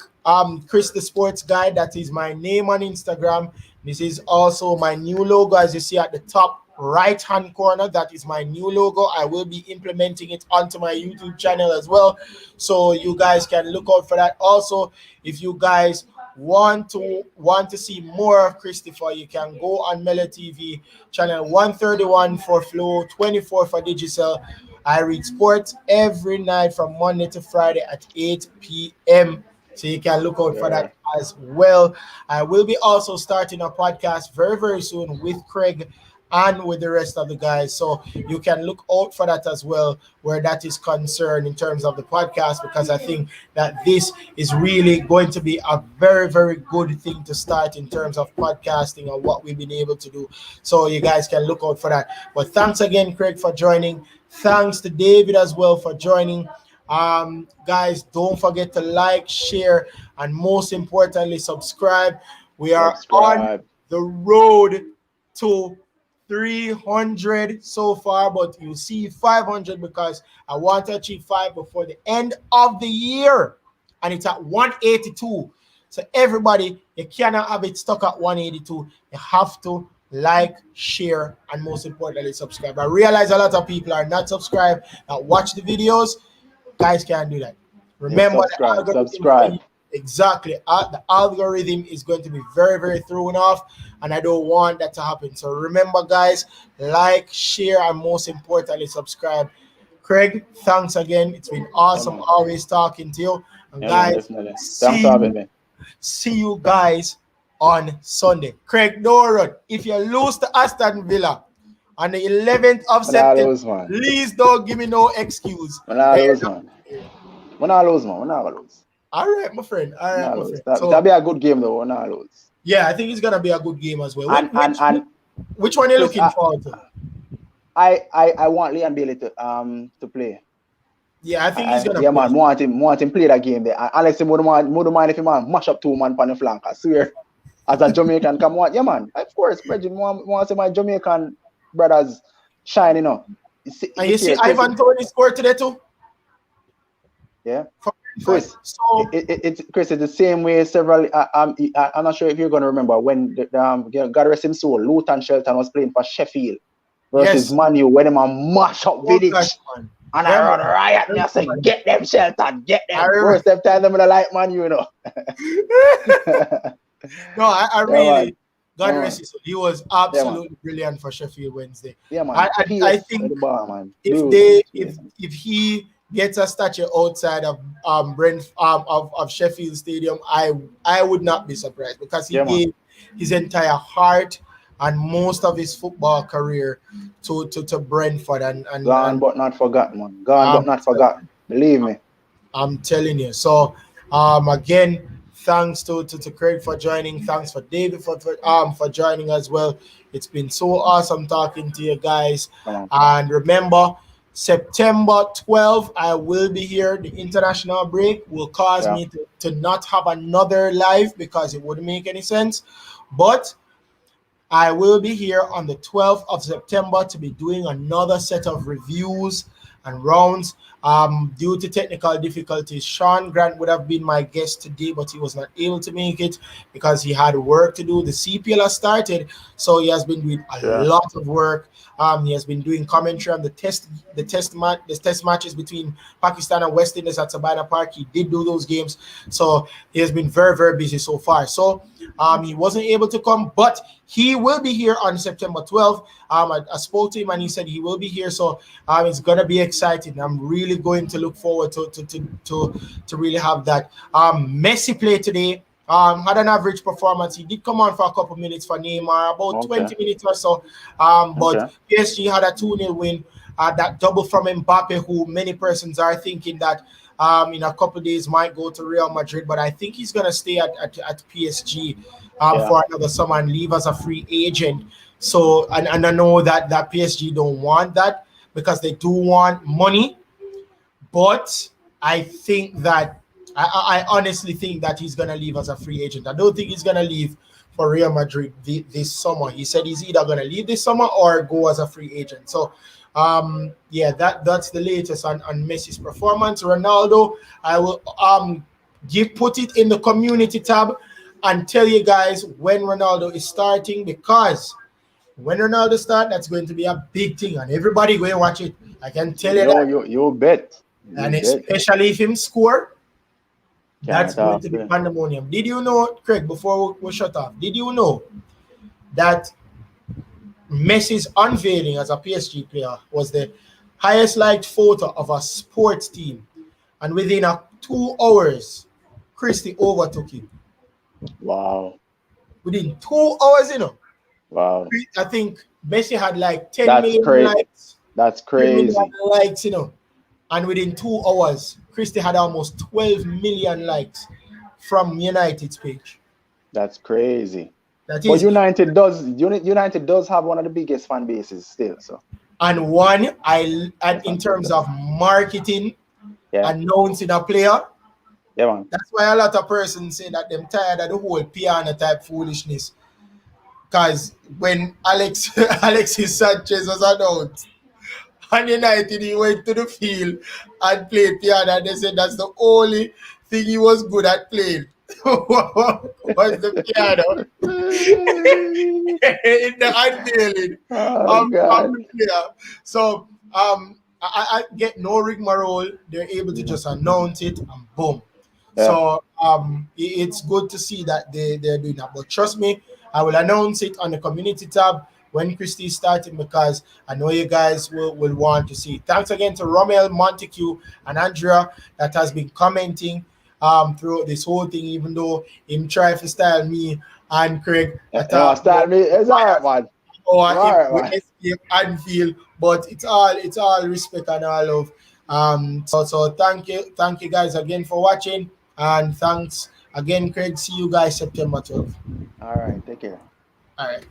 Chris the Sports Guy. That is my name on Instagram. This is also my new logo, as you see at the top right hand corner. That is my new logo. I will be implementing it onto my YouTube channel as well, so you guys can look out for that. Also, if you guys want to see more of Christopher, you can go on Mela TV channel 131 for Flow, 24 for Digicel. I read sports every night from Monday to Friday at 8 p.m. So you can look out for that as well. I will be also starting a podcast very, very soon with Craig and with the rest of the guys. So you can look out for that as well, where that is concerned in terms of the podcast, because I think that this is really going to be a very, very good thing to start in terms of podcasting and what we've been able to do. So you guys can look out for that. But thanks again, Craig, for joining. Thanks to David as well for joining. Guys, don't forget to like, share, and most importantly, subscribe. We are on the road to 300 so far, but you see 500 because I want to achieve 5 before the end of the year. and it's at 182. So everybody, you cannot have it stuck at 182. You have to like, share, and most importantly, subscribe. I realize a lot of people are not subscribed and watch the videos. Guys can't do that. Remember, subscribe. Exactly. The algorithm is going to be very, very thrown off, and I don't want that to happen. So remember, guys, like, share, and most importantly, subscribe. Craig, thanks again. It's been awesome always talking to you. And guys, thanks for having me. See you guys on Sunday. Craig, don't run. If you lose to Aston Villa on the 11th of September, please don't give me no excuse. When I lose, man. All right, my friend. All right, my friend. That'll be a good game, though. When I lose. Yeah, I think it's gonna be a good game as well. Which one are you Chris, looking forward to? I want Leon Bailey to play. Yeah, I think he's gonna. Yeah, man. Want him play that game there. Alex, wouldn't mind if he mash up 2 man on the flank. I swear. As a Jamaican, come on, yeah, man. Of course, Bridget want to see my Jamaican brothers shining up. And you see Ivan Toney scored today too. Yeah, Chris. So it's Chris. It's the same way. Several. I'm not sure if you're gonna remember when God rest him soul, Luton Shelton was playing for Sheffield versus Man U when them mash up Village. And I run riot and I say, get them Shelton, get them. First time them like Man U, you know. No, I really, God rest his soul. He was absolutely brilliant for Sheffield Wednesday. Yeah, man. I think if he gets a statue outside of of Sheffield Stadium, I would not be surprised because he gave his entire heart and most of his football career to Brentford and gone but not forgotten, man. Gone but not forgotten. Believe me. I'm telling you. So again, thanks to Craig for joining. Thanks for David for joining as well. It's been so awesome talking to you guys. And remember, September 12th, I will be here. The international break will cause me to not have another live because it wouldn't make any sense. But I will be here on the 12th of September to be doing another set of reviews and rounds. Due to technical difficulties, Sean Grant would have been my guest today, but he was not able to make it because he had work to do. The CPL has started, so he has been doing a lot of work. He has been doing commentary on the test matches between Pakistan and West Indies at Sabina Park. He did do those games, so he has been very, very busy so far. So he wasn't able to come, but he will be here on September 12th. I spoke to him and he said he will be here, so it's gonna be exciting. I'm really going to look forward to really have that. Messi played today. Had an average performance. He did come on for a couple minutes for Neymar, about 20 minutes or so. But PSG had a 2-0 win. That double from Mbappe, who many persons are thinking that in a couple of days might go to Real Madrid, but I think he's going to stay at PSG for another summer and leave as a free agent. So, and I know that PSG don't want that because they do want money, but I think that I honestly think that he's going to leave as a free agent. I don't think he's going to leave for Real Madrid this summer. He said he's either going to leave this summer or go as a free agent. So, that's the latest on Messi's performance. Ronaldo, I will put it in the community tab and tell you guys when Ronaldo is starting, because when Ronaldo starts, that's going to be a big thing and everybody going to watch it. I can tell you that. You bet. Especially if him score. That's going to be pandemonium. Did you know, Craig, before we shut off, did you know that Messi's unveiling as a PSG player was the highest liked photo of a sports team? And within 2 hours, Christie overtook him. Wow. Within 2 hours, Wow. I think Messi had like 10 million likes. That's crazy. Likes, and within 2 hours, Christie had almost 12 million likes from United's page. That's crazy. But United does have one of the biggest fan bases still. So. And in terms of marketing, announcing a player. Yeah, man. That's why a lot of persons say that they're tired of the whole piano type foolishness. Because when Alexis Sanchez was announced, and United, he went to the field and played piano, and they said that's the only thing he was good at playing was the piano in the unveiling Oh of God. the player. So I get no rigmarole. They're able to just announce it and boom. Yeah. So it's good to see that they're doing that. But trust me, I will announce it on the community tab when Christy is starting because I know you guys will want to see. Thanks again to Romel, Montague, and Andrea that has been commenting throughout this whole thing, even though him try to style me and Craig Yeah, start me. It's all right, man. or It's if all right, we man. escape Anfield, but it's all respect and all love. So thank you guys again for watching, and thanks again, Craig. See you guys September 12th. All right, take care. All right.